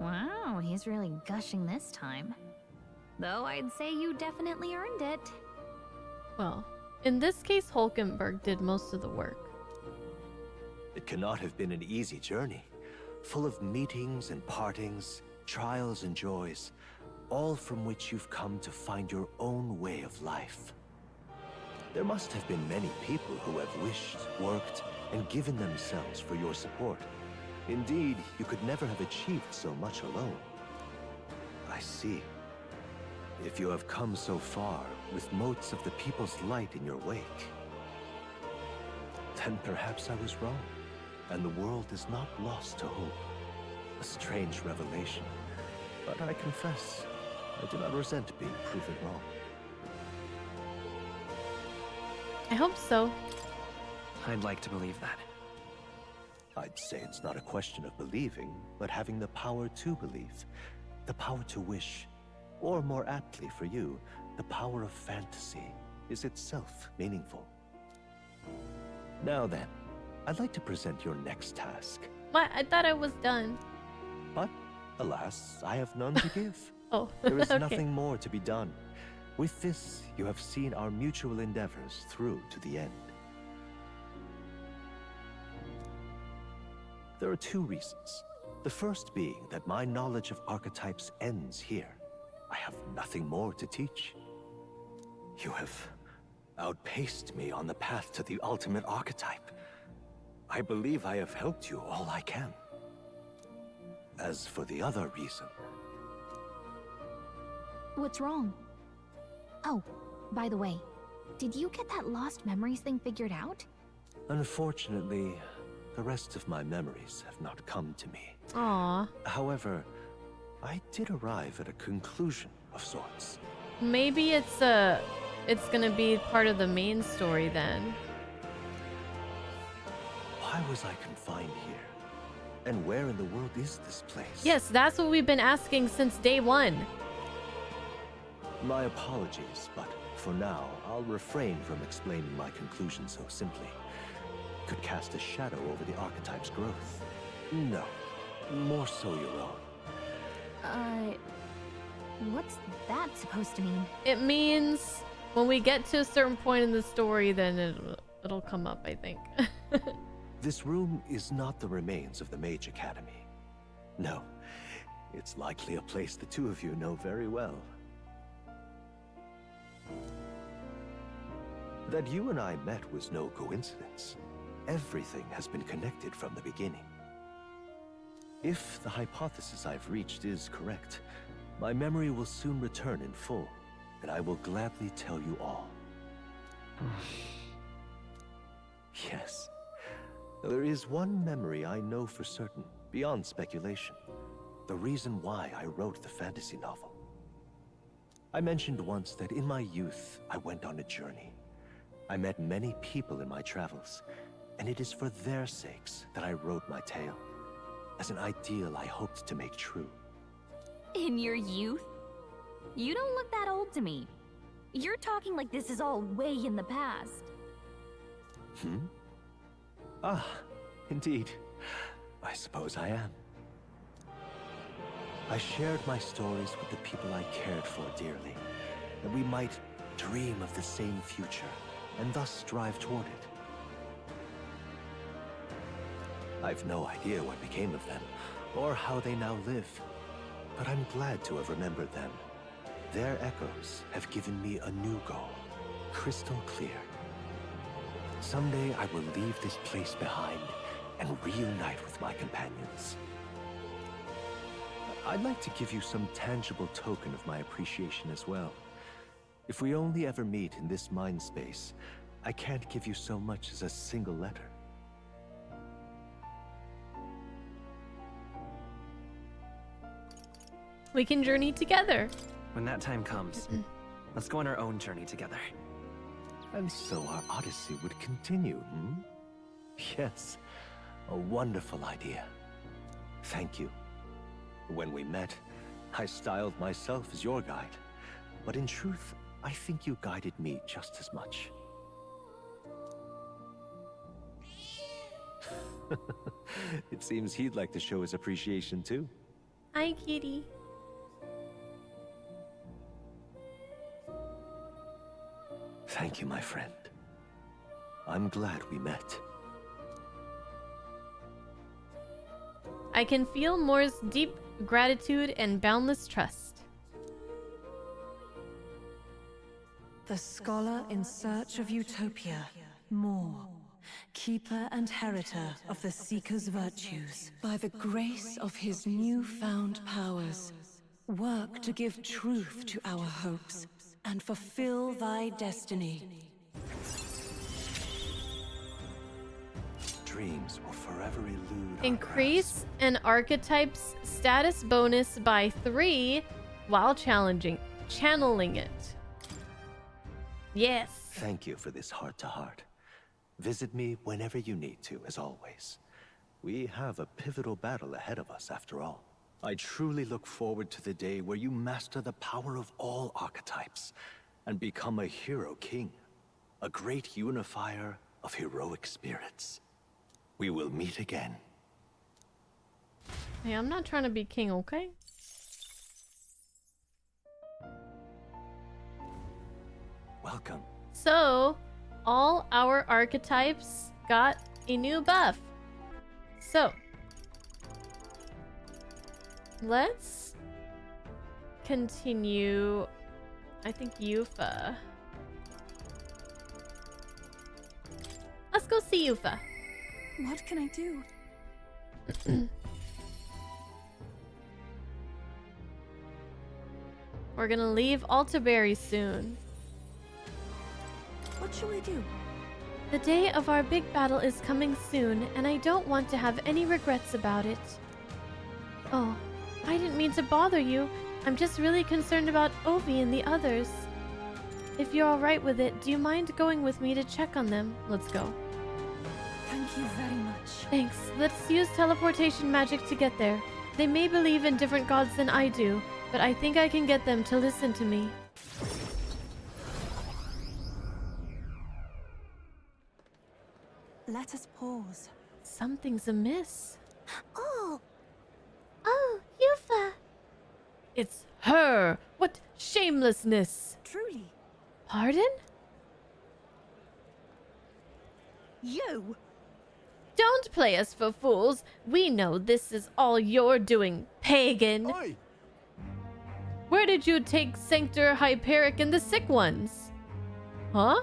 Wow, he's really gushing this time. Though I'd say you definitely earned it. Well, in this case, Hulkenberg did most of the work. It cannot have been an easy journey, full of meetings and partings, trials and joys, all from which you've come to find your own way of life. There must have been many people who have wished, worked, and given themselves for your support. Indeed, you could never have achieved so much alone. I see. If you have come so far, with motes of the people's light in your wake, then perhaps I was wrong, and the world is not lost to hope. A strange revelation, but I confess, I do not resent being proven wrong. I hope so. I'd like to believe that. I'd say it's not a question of believing, but having the power to believe, the power to wish, or more aptly for you, the power of fantasy is itself meaningful. Now then, I'd like to present your next task. What? I thought I was done. But, alas, I have none to give. Oh, There is okay. nothing more to be done. With this, you have seen our mutual endeavors through to the end. There are two reasons. The first being that my knowledge of archetypes ends here. I have nothing more to teach. You have outpaced me on the path to the ultimate archetype. I believe I have helped you all I can. As for the other reason... What's wrong? Oh, by the way, did you get that lost memories thing figured out? Unfortunately, the rest of my memories have not come to me. Aw. However, I did arrive at a conclusion of sorts. Maybe it's gonna be part of the main story then. Why was I confined here? And where in the world is this place? Yes, that's what we've been asking since day one. My apologies, but for now, I'll refrain from explaining my conclusion so simply. Could cast a shadow over the archetype's growth. No, more so your own. What's that supposed to mean? It means when we get to a certain point in the story, then it'll come up, I think. This room is not the remains of the Mage Academy. No, it's likely a place the two of you know very well. That you and I met was no coincidence. Everything has been connected from the beginning. If the hypothesis I've reached is correct, my memory will soon return in full, and I will gladly tell you all. Yes. There is one memory I know for certain, beyond speculation. The reason why I wrote the fantasy novel. I mentioned once that in my youth, I went on a journey. I met many people in my travels, and it is for their sakes that I wrote my tale, as an ideal I hoped to make true. In your youth? You don't look that old to me. You're talking like this is all way in the past. Ah, indeed. I suppose I am. I shared my stories with the people I cared for dearly, that we might dream of the same future, and thus strive toward it. I've no idea what became of them, or how they now live, but I'm glad to have remembered them. Their echoes have given me a new goal, crystal clear. Someday I will leave this place behind and reunite with my companions. I'd like to give you some tangible token of my appreciation as well. If we only ever meet in this mind space, I can't give you so much as a single letter. We can journey together. When that time comes, let's go on our own journey together. And so our odyssey would continue, hmm? Yes, a wonderful idea. Thank you. When we met, I styled myself as your guide, but in truth, I think you guided me just as much. It seems he'd like to show his appreciation too. Hi, kitty. Thank you, my friend. I'm glad we met. I can feel Moore's deep gratitude and boundless trust. The scholar in search of utopia, Moore, keeper and heriter of the Seeker's virtues. By the grace of his newfound powers, work to give truth to our hopes and fulfill thy destiny. Dreams will forever elude our Increase an archetype's status bonus by 3 while channeling it. Yes. Thank you for this heart-to-heart. Visit me whenever you need to, as always. We have a pivotal battle ahead of us, after all. I truly look forward to the day where you master the power of all archetypes and become a hero king, a great unifier of heroic spirits. We will meet again. Hey, I'm not trying to be king, okay? Welcome. So, all our archetypes got a new buff. So, let's continue. I think Yufa. Let's go see Yufa. What can I do? We're gonna leave Altaberry soon. What shall we do? The day of our big battle is coming soon, and I don't want to have any regrets about it. Oh, I didn't mean to bother you. I'm just really concerned about Ovi and the others. If you're alright with it, do you mind going with me to check on them? Let's go. Thank you very much. Thanks. Let's use teleportation magic to get there. They may believe in different gods than I do, but I think I can get them to listen to me. Let us pause. Something's amiss. Oh, Yufa. It's her! What shamelessness! Truly. Pardon? You! Don't play us for fools. We know this is all you're doing, pagan. Oi! Where did you take Sanctor, Hyperic, and the sick ones? Huh?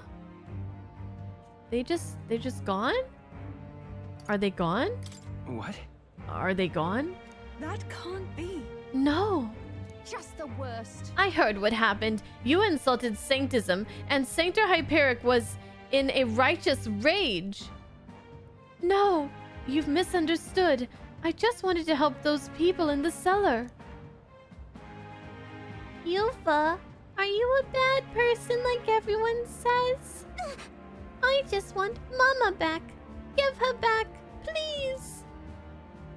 They just gone? Are they gone? What? Are they gone? That can't be. No. Just the worst. I heard what happened. You insulted Sanctism, and Sanctor Hyperic was in a righteous rage. No, you've misunderstood. I just wanted to help those people in the cellar. Yufa, Are you a bad person like everyone says? I just want Mama back. Give her back, please.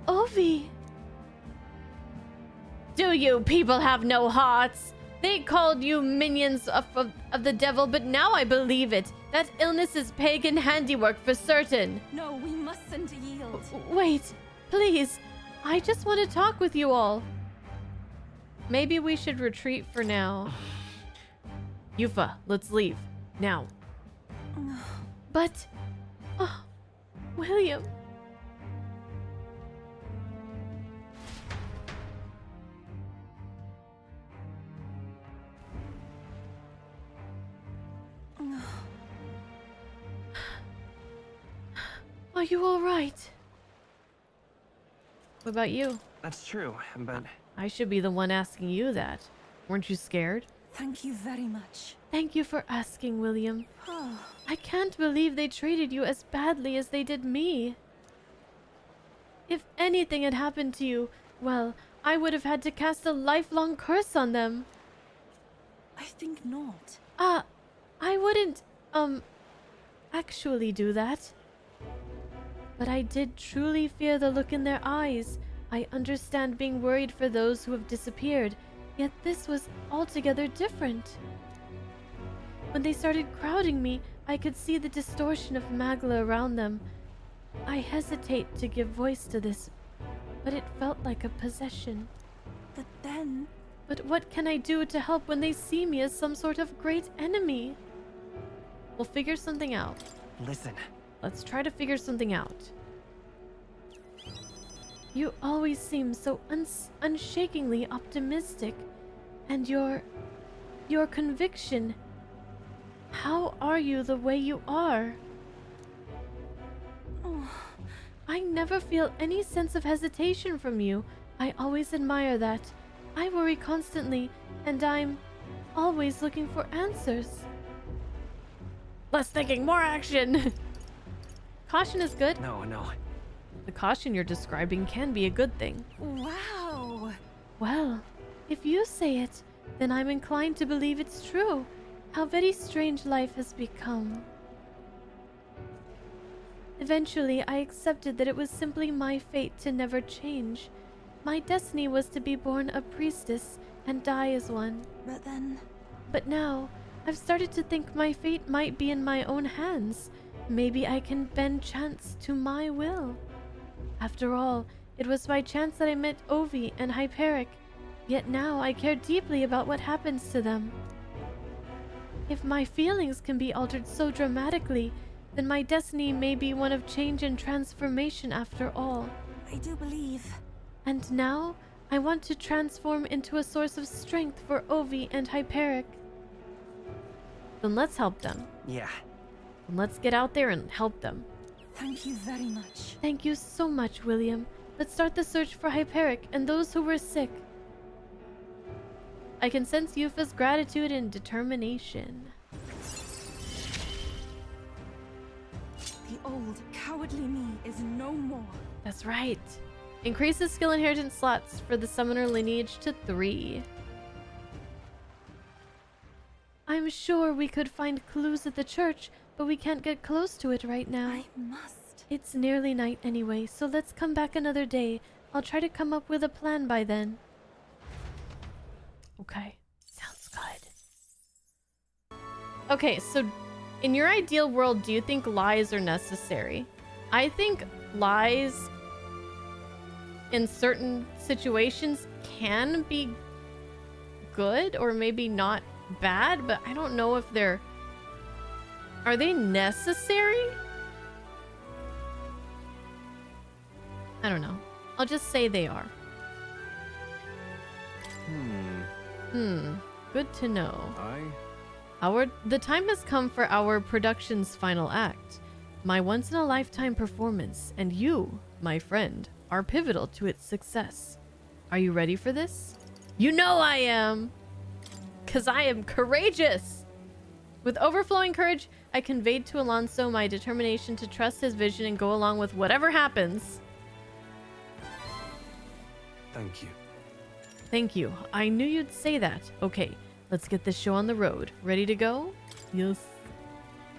Ovi. Do you people have no hearts? They called you minions of the devil, but now I believe it. That illness is pagan handiwork for certain. No, we mustn't yield. Wait, please. I just want to talk with you all. Maybe we should retreat for now. Yufa, let's leave. Now. But... Oh, William... Are you all right? What about you? That's true, but... I should be the one asking you that. Weren't you scared? Thank you very much. Thank you for asking, William. I can't believe they treated you as badly as they did me. If anything had happened to you, well, I would have had to cast a lifelong curse on them. I think not. I wouldn't, actually do that. But I did truly fear the look in their eyes. I understand being worried for those who have disappeared, yet this was altogether different. When they started crowding me, I could see the distortion of Magla around them. I hesitate to give voice to this, but it felt like a possession. But then... But what can I do to help when they see me as some sort of great enemy? We'll figure something out. Listen. Let's try to figure something out. You always seem so unshakingly optimistic. And your conviction. How are you the way you are? I never feel any sense of hesitation from you. I always admire that. I worry constantly, and I'm always looking for answers. Less thinking, more action! Caution is good. No. The caution you're describing can be a good thing. Wow! Well, if you say it, then I'm inclined to believe it's true. How very strange life has become. Eventually, I accepted that it was simply my fate to never change. My destiny was to be born a priestess and die as one. But now, I've started to think my fate might be in my own hands. Maybe I can bend chance to my will. After all, it was by chance that I met Ovi and Hyperic, yet now I care deeply about what happens to them. If my feelings can be altered so dramatically, then my destiny may be one of change and transformation after all. I do believe. And now, I want to transform into a source of strength for Ovi and Hyperic. Then let's help them. Yeah. And let's get out there and help them. Thank you very much. Thank you so much, William. Let's start the search for Hyperic and those who were sick. I can sense Yufa's gratitude and determination. The old, cowardly me is no more. That's right. Increases skill inheritance slots for the summoner lineage to 3. I'm sure we could find clues at the church, but we can't get close to it right now. I must. It's nearly night anyway, so let's come back another day. I'll try to come up with a plan by then. Okay, sounds good. Okay, so in your ideal world, do you think lies are necessary? I think lies in certain situations can be good or maybe not bad, but I don't know if they're... Are they necessary? I don't know. I'll just say they are. Good to know. The time has come for our production's final act. My once-in-a-lifetime performance, and you, my friend, are pivotal to its success. Are you ready for this? You know I am! 'Cause I am courageous! With overflowing courage, I conveyed to Alonzo my determination to trust his vision and go along with whatever happens. Thank you. Thank you. I knew you'd say that. Okay, Let's get this show on the road. Ready to go? Yes.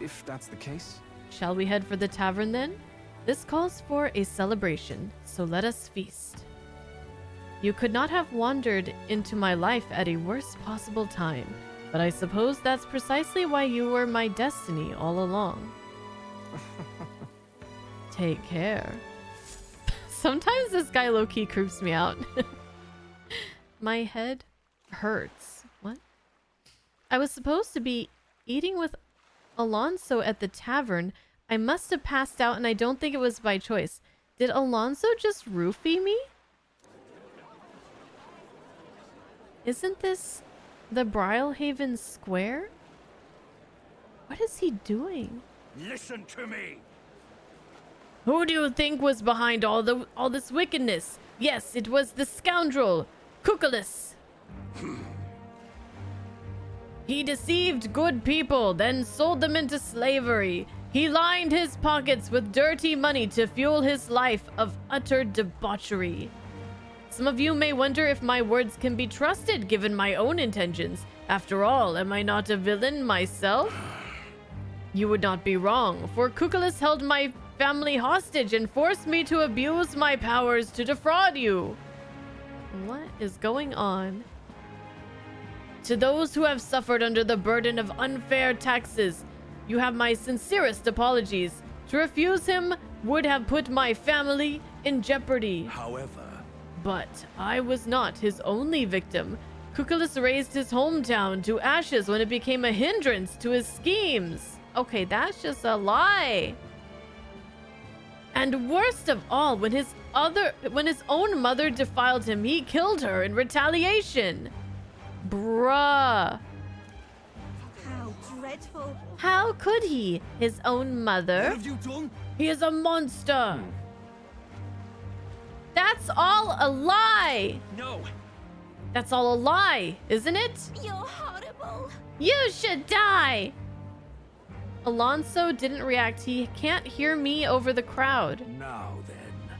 If that's the case. Shall we head for the tavern then? This calls for a celebration, so let us feast. You could not have wandered into my life at a worst possible time, but I suppose that's precisely why you were my destiny all along. Take care. Sometimes this guy low-key creeps me out. My head hurts. What? I was supposed to be eating with Alonzo at the tavern. I must have passed out, and I don't think it was by choice. Did Alonzo just roofie me? Isn't this the Brilhaven Square? What is he doing? Listen to me. Who do you think was behind all this wickedness? Yes, it was the scoundrel, Cuculus. He deceived good people, then sold them into slavery. He lined his pockets with dirty money to fuel his life of utter debauchery. Some of you may wonder if my words can be trusted given my own intentions. After all, am I not a villain myself? You would not be wrong, for Cuculus held my family hostage and forced me to abuse my powers to defraud you. What is going on? To those who have suffered under the burden of unfair taxes, you have my sincerest apologies. To refuse him would have put my family in jeopardy. However... But I was not his only victim. Cuculus razed his hometown to ashes when it became a hindrance to his schemes. Okay, that's just a lie. And worst of all, when his own mother defiled him, he killed her in retaliation. Bruh. How dreadful. How could he? His own mother? What have you done? He is a monster. That's all a lie. No. That's all a lie, isn't it? You're horrible. You should die. Alonzo didn't react. He can't hear me over the crowd. Now then.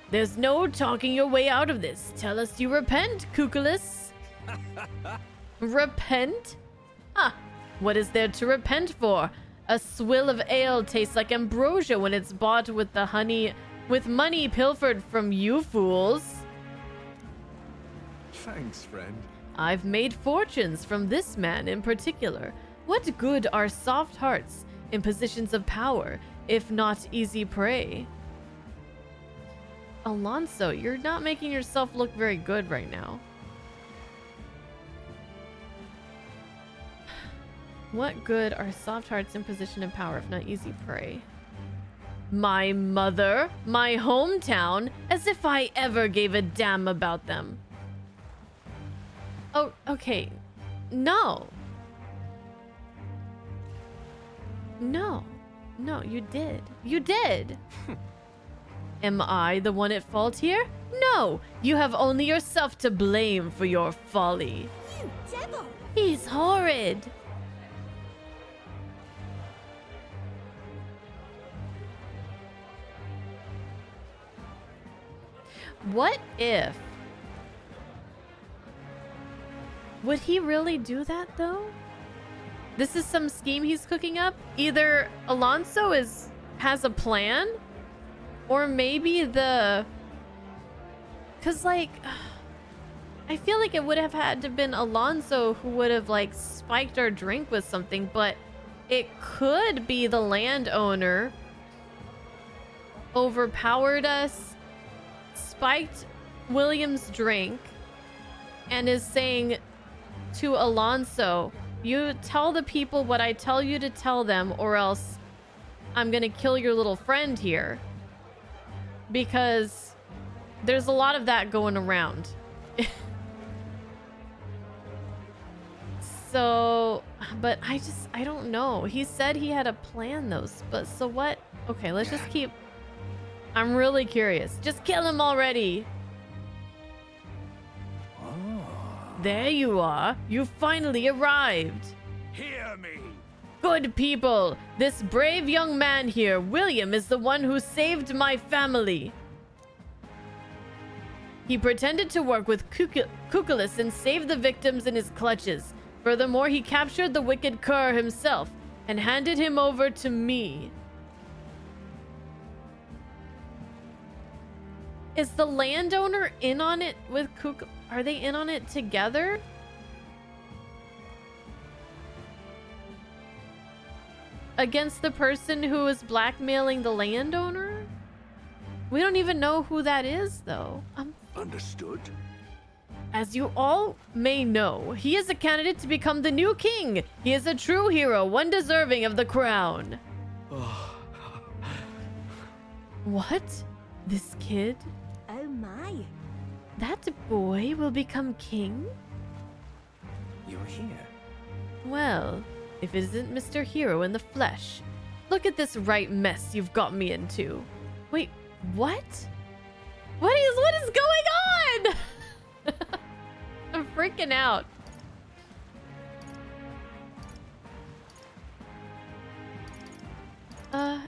There's no talking your way out of this. Tell us you repent, Cuculus. Repent? Huh. What is there to repent for? A swill of ale tastes like ambrosia when it's bought with the honey, with money pilfered from you fools. Thanks, friend. I've made fortunes from this man in particular. What good are soft hearts in positions of power, if not easy prey? Alonzo, you're not making yourself look very good right now. What good are soft hearts in position of power, if not easy prey? My mother, my hometown, as if I ever gave a damn about them. Oh, okay. No. No. No, you did. You did. Am I the one at fault here? No. You have only yourself to blame for your folly. You devil! He's horrid. What if... Would he really do that, though? This is some scheme he's cooking up? Either Alonzo has a plan, or maybe the... Because, like... I feel like it would have had to have been Alonzo who would have, like, spiked our drink with something, but it could be the landowner overpowered us, spiked William's drink, and is saying to Alonzo, you tell the people what I tell you to tell them, or else I'm gonna kill your little friend here. Because there's a lot of that going around. So, but I don't know. He said he had a plan though, but so what? Okay, let's just keep... I'm really curious. Just kill him already. There you are. You finally arrived. Hear me. Good people. This brave young man here, William, is the one who saved my family. He pretended to work with Cuculus and save the victims in his clutches. Furthermore, he captured the wicked cur himself and handed him over to me. Is the landowner in on it with Kuk? Are they in on it together? Against the person who is blackmailing the landowner? We don't even know who that is, though. Understood. As you all may know, he is a candidate to become the new king. He is a true hero, one deserving of the crown. What? This kid? Oh my. That boy will become king? You're here. Well, if it isn't Mr. Hero in the flesh. Look at this right mess you've got me into. Wait, what? What is going on? I'm freaking out.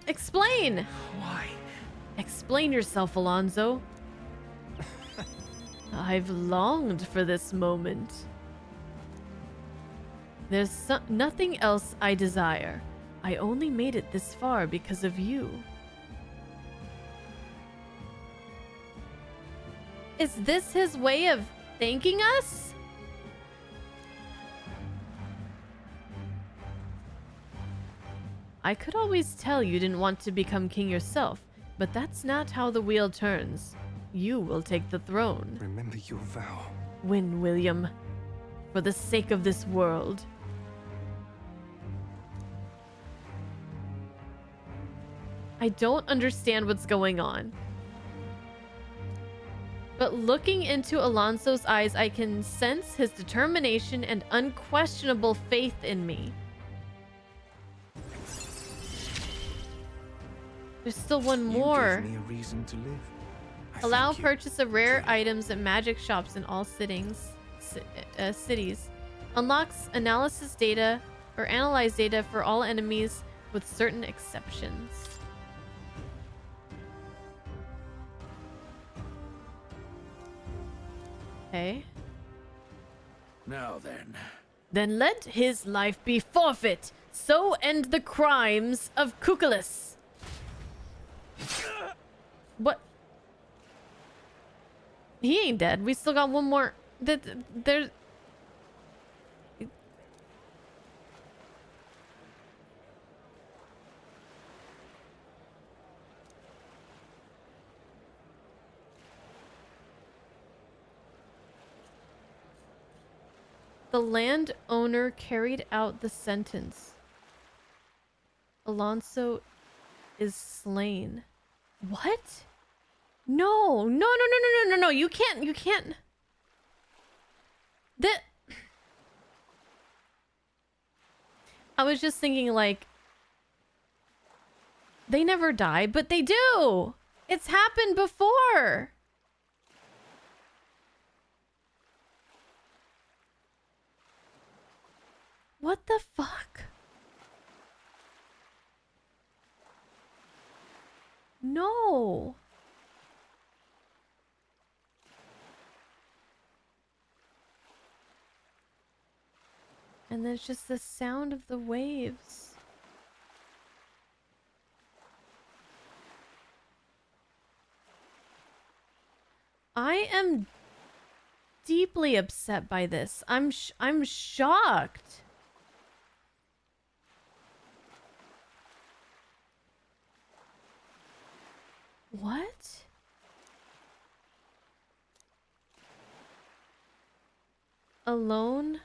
Explain. Why? Explain yourself, Alonzo. I've longed for this moment. There's nothing else I desire. I only made it this far because of you. Is this his way of thanking us? I could always tell you didn't want to become king yourself, but that's not how the wheel turns. You will take the throne. Remember your vow. Win, William. For the sake of this world. I don't understand what's going on. But looking into Alonso's eyes, I can sense his determination and unquestionable faith in me. There's still one more. You gave me a reason to live. Allow purchase of rare items at magic shops in all cities. Unlocks analysis data or analyze data for all enemies with certain exceptions. Okay. Now then. Then let his life be forfeit. So end the crimes of Kukulus. What? He ain't dead. We still got one more. There's... The landowner carried out the sentence. Alonso is slain. What? No, no, no, no, no, no, no, no. You can't. I was just thinking, like, they never die, but they do. It's happened before. What the fuck? No. And then it's just the sound of the waves. I am deeply upset by this. I'm shocked. What? Alone?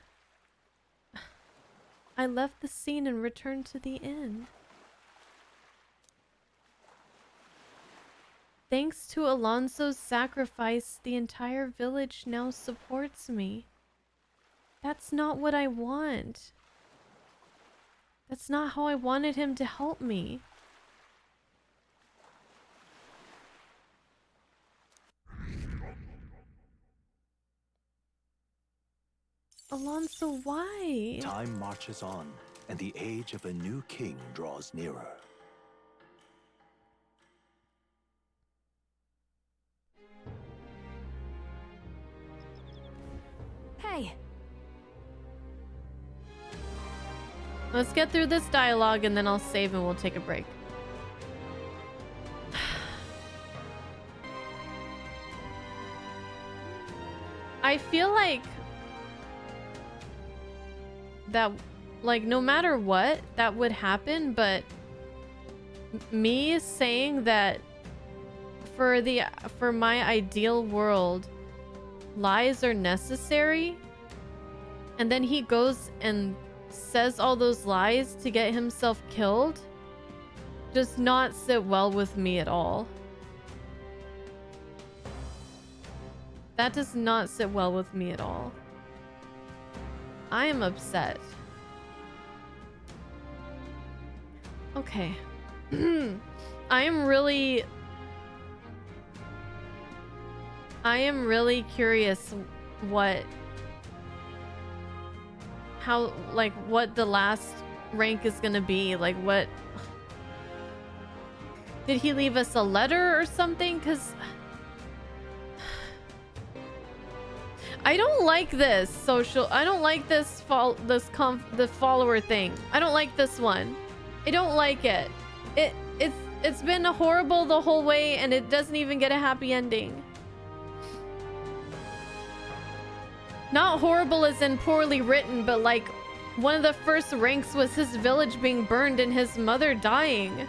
I left the scene and returned to the inn. Thanks to Alonso's sacrifice, the entire village now supports me. That's not what I want. That's not how I wanted him to help me. Alonso, why? Time marches on, and the age of a new king draws nearer. Hey. Let's get through this dialogue and then I'll save and we'll take a break. I feel like that, like, no matter what, that would happen, but me saying that for my ideal world, lies are necessary, and then he goes and says all those lies to get himself killed, does not sit well with me at all. That does not sit well with me at all. I am upset. Okay. I am really curious what the last rank is gonna be. Like, what did he leave us a letter or something? Because I don't like this I don't like this the follower thing. I don't like this one. I don't like it. It's been horrible the whole way, and it doesn't even get a happy ending. Not horrible as in poorly written, but like one of the first ranks was his village being burned and his mother dying.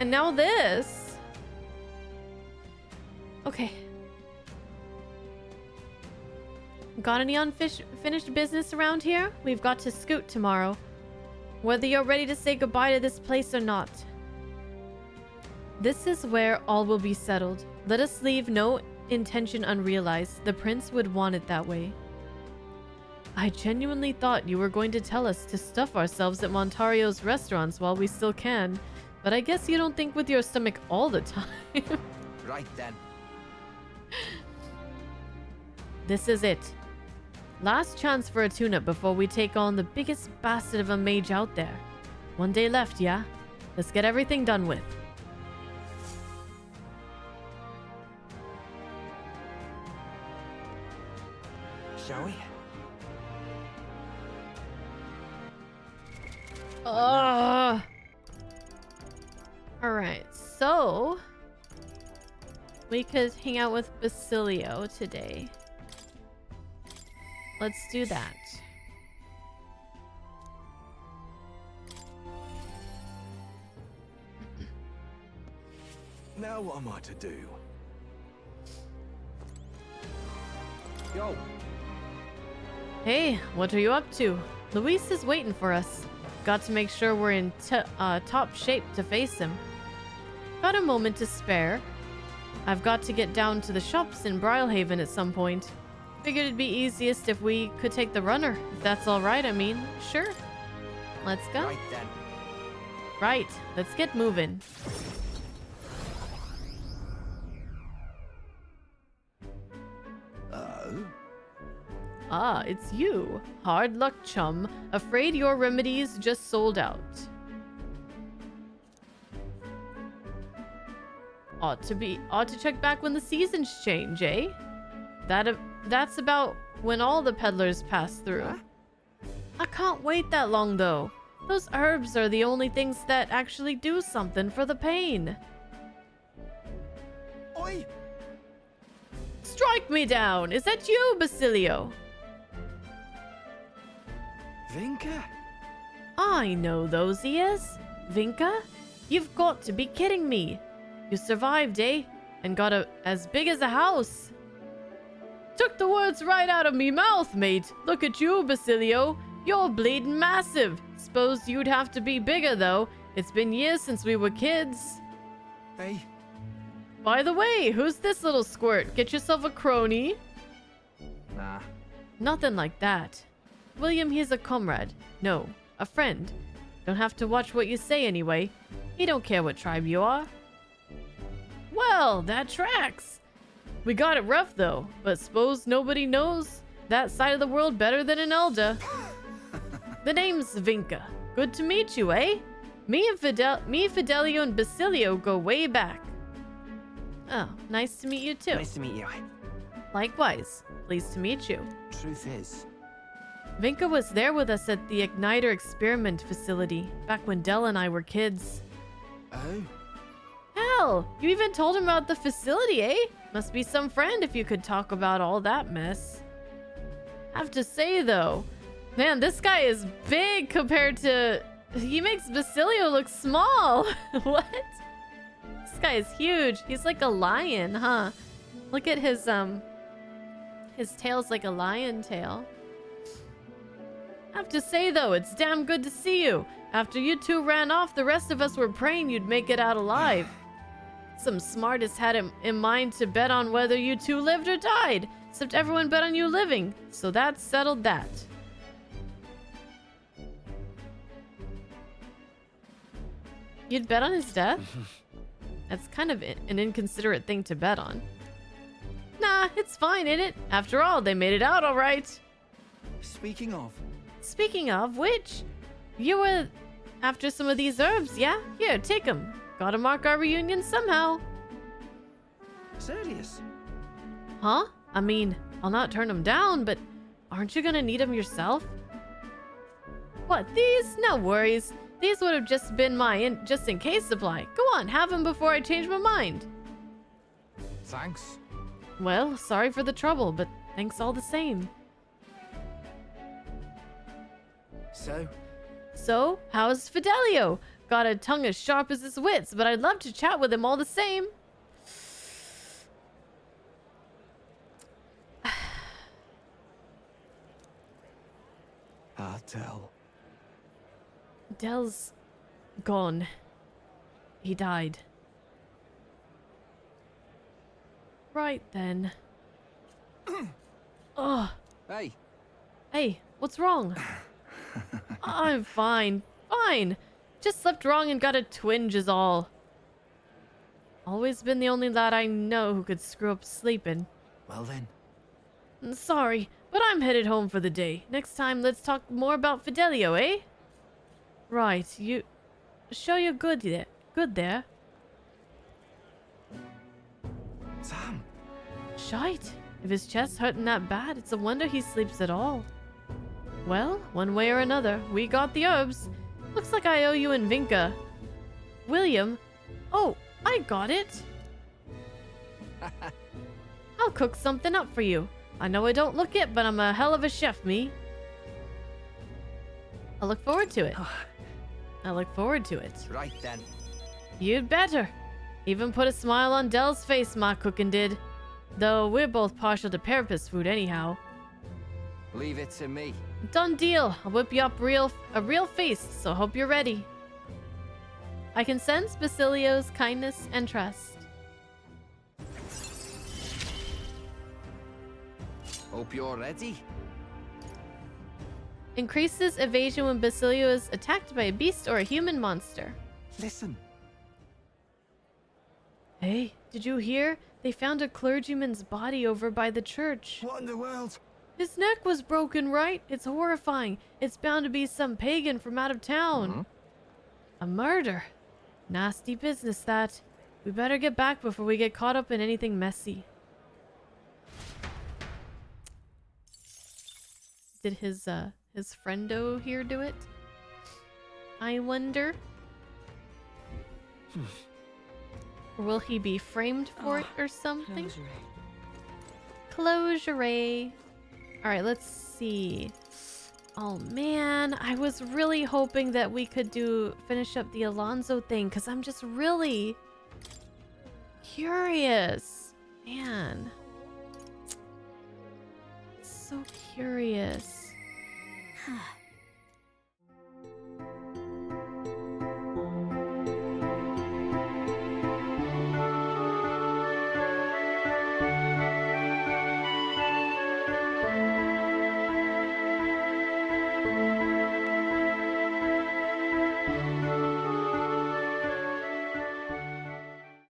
And now this. Okay. Got any unfinished business around here? We've got to scoot tomorrow. Whether you're ready to say goodbye to this place or not. This is where all will be settled. Let us leave no intention unrealized. The prince would want it that way. I genuinely thought you were going to tell us to stuff ourselves at Montario's restaurants while we still can, but I guess you don't think with your stomach all the time. Right then. This is it. Last chance for a tune-up before we take on the biggest bastard of a mage out there. One day left, yeah? Let's get everything done with. Shall we? Alright, so we could hang out with Basilio today. Let's do that. Now what am I to do? Yo! Hey, what are you up to? Luis is waiting for us. Got to make sure we're in top shape to face him. Got a moment to spare. I've got to get down to the shops in Brylehaven at some point. Figured it'd be easiest if we could take the runner. If that's alright, I mean, sure. Let's go. Right then. Right, let's get moving. Ah, it's you. Hard luck, chum. Afraid your remedies just sold out. Ought to check back when the seasons change, eh? That's about when all the peddlers pass through. Huh? I can't wait that long, though. Those herbs are the only things that actually do something for the pain. Oi! Strike me down! Is that you, Basilio? Vinka? I know those ears. Vinka? You've got to be kidding me. You survived, eh? And got as big as a house. Took the words right out of me mouth, mate. Look at you, Basilio. You're bleeding massive. Suppose you'd have to be bigger, though. It's been years since we were kids. Hey. By the way, who's this little squirt? Get yourself a crony? Nah. Nothing like that. William, he's a comrade. No, a friend. Don't have to watch what you say anyway. He don't care what tribe you are. Well, that tracks. We got it rough, though, but suppose nobody knows that side of the world better than an elder. The name's Vinka. Good to meet you, eh? Me, Fidelio, and Basilio go way back. Oh, nice to meet you, too. Nice to meet you. Likewise. Pleased to meet you. Truth is, Vinka was there with us at the Igniter experiment facility back when Del and I were kids. Oh? Hell, you even told him about the facility, eh? Must be some friend if you could talk about all that mess. Have to say though, man, this guy is big compared to... He makes Basilio look small. What? This guy is huge. He's like a lion, huh? Look at his tail's like a lion tail. Have to say though, it's damn good to see you. After you two ran off, the rest of us were praying you'd make it out alive. Some smartest had it in mind to bet on whether you two lived or died. Except everyone bet on you living. So that settled that. You'd bet on his death? That's kind of an inconsiderate thing to bet on. Nah, it's fine, ain't it? After all, they made it out all right. Speaking of which, you were after some of these herbs, yeah? Here, take them. Gotta mark our reunion somehow. Serious? Huh? I mean, I'll not turn them down, but aren't you gonna need them yourself? What, these? No worries. These would have just been my just in case supply. Go on, have them before I change my mind. Thanks. Well, sorry for the trouble, but thanks all the same. So, how's Fidelio? Got a tongue as sharp as his wits, but I'd love to chat with him all the same. Del. Del's gone. He died. Right then. Oh. Hey, what's wrong? I'm fine. Just slept wrong and got a twinge is all. Always been the only lad I know who could screw up sleeping. Well then. Sorry, but I'm headed home for the day. Next time, let's talk more about Fidelio, eh? Right, you... Show you're good there. Good there. Sam. Shite. If his chest's hurting that bad, it's a wonder he sleeps at all. Well, one way or another, we got the herbs. Looks like I owe you and Vinka. William? Oh, I got it. I'll cook something up for you. I know I don't look it, but I'm a hell of a chef, me. I look forward to it. Right then. You'd better. Even put a smile on Del's face, my cooking did. Though we're both partial to Parapus food anyhow. Leave it to me. Done deal. I'll whip you up a real feast, so hope you're ready. I can sense Basilio's kindness and trust. Hope you're ready. Increases evasion when Basilio is attacked by a beast or a human monster. Listen. Hey, did you hear? They found a clergyman's body over by the church. What in the world? His neck was broken, right? It's horrifying. It's bound to be some pagan from out of town. A murder. Nasty business, that. We better get back before we get caught up in anything messy. Did his friendo here do it? I wonder. Or will he be framed for it or something? Closure. Alright, let's see. Oh man, I was really hoping that we could finish up the Alonzo thing, because I'm just really curious. Man. So curious.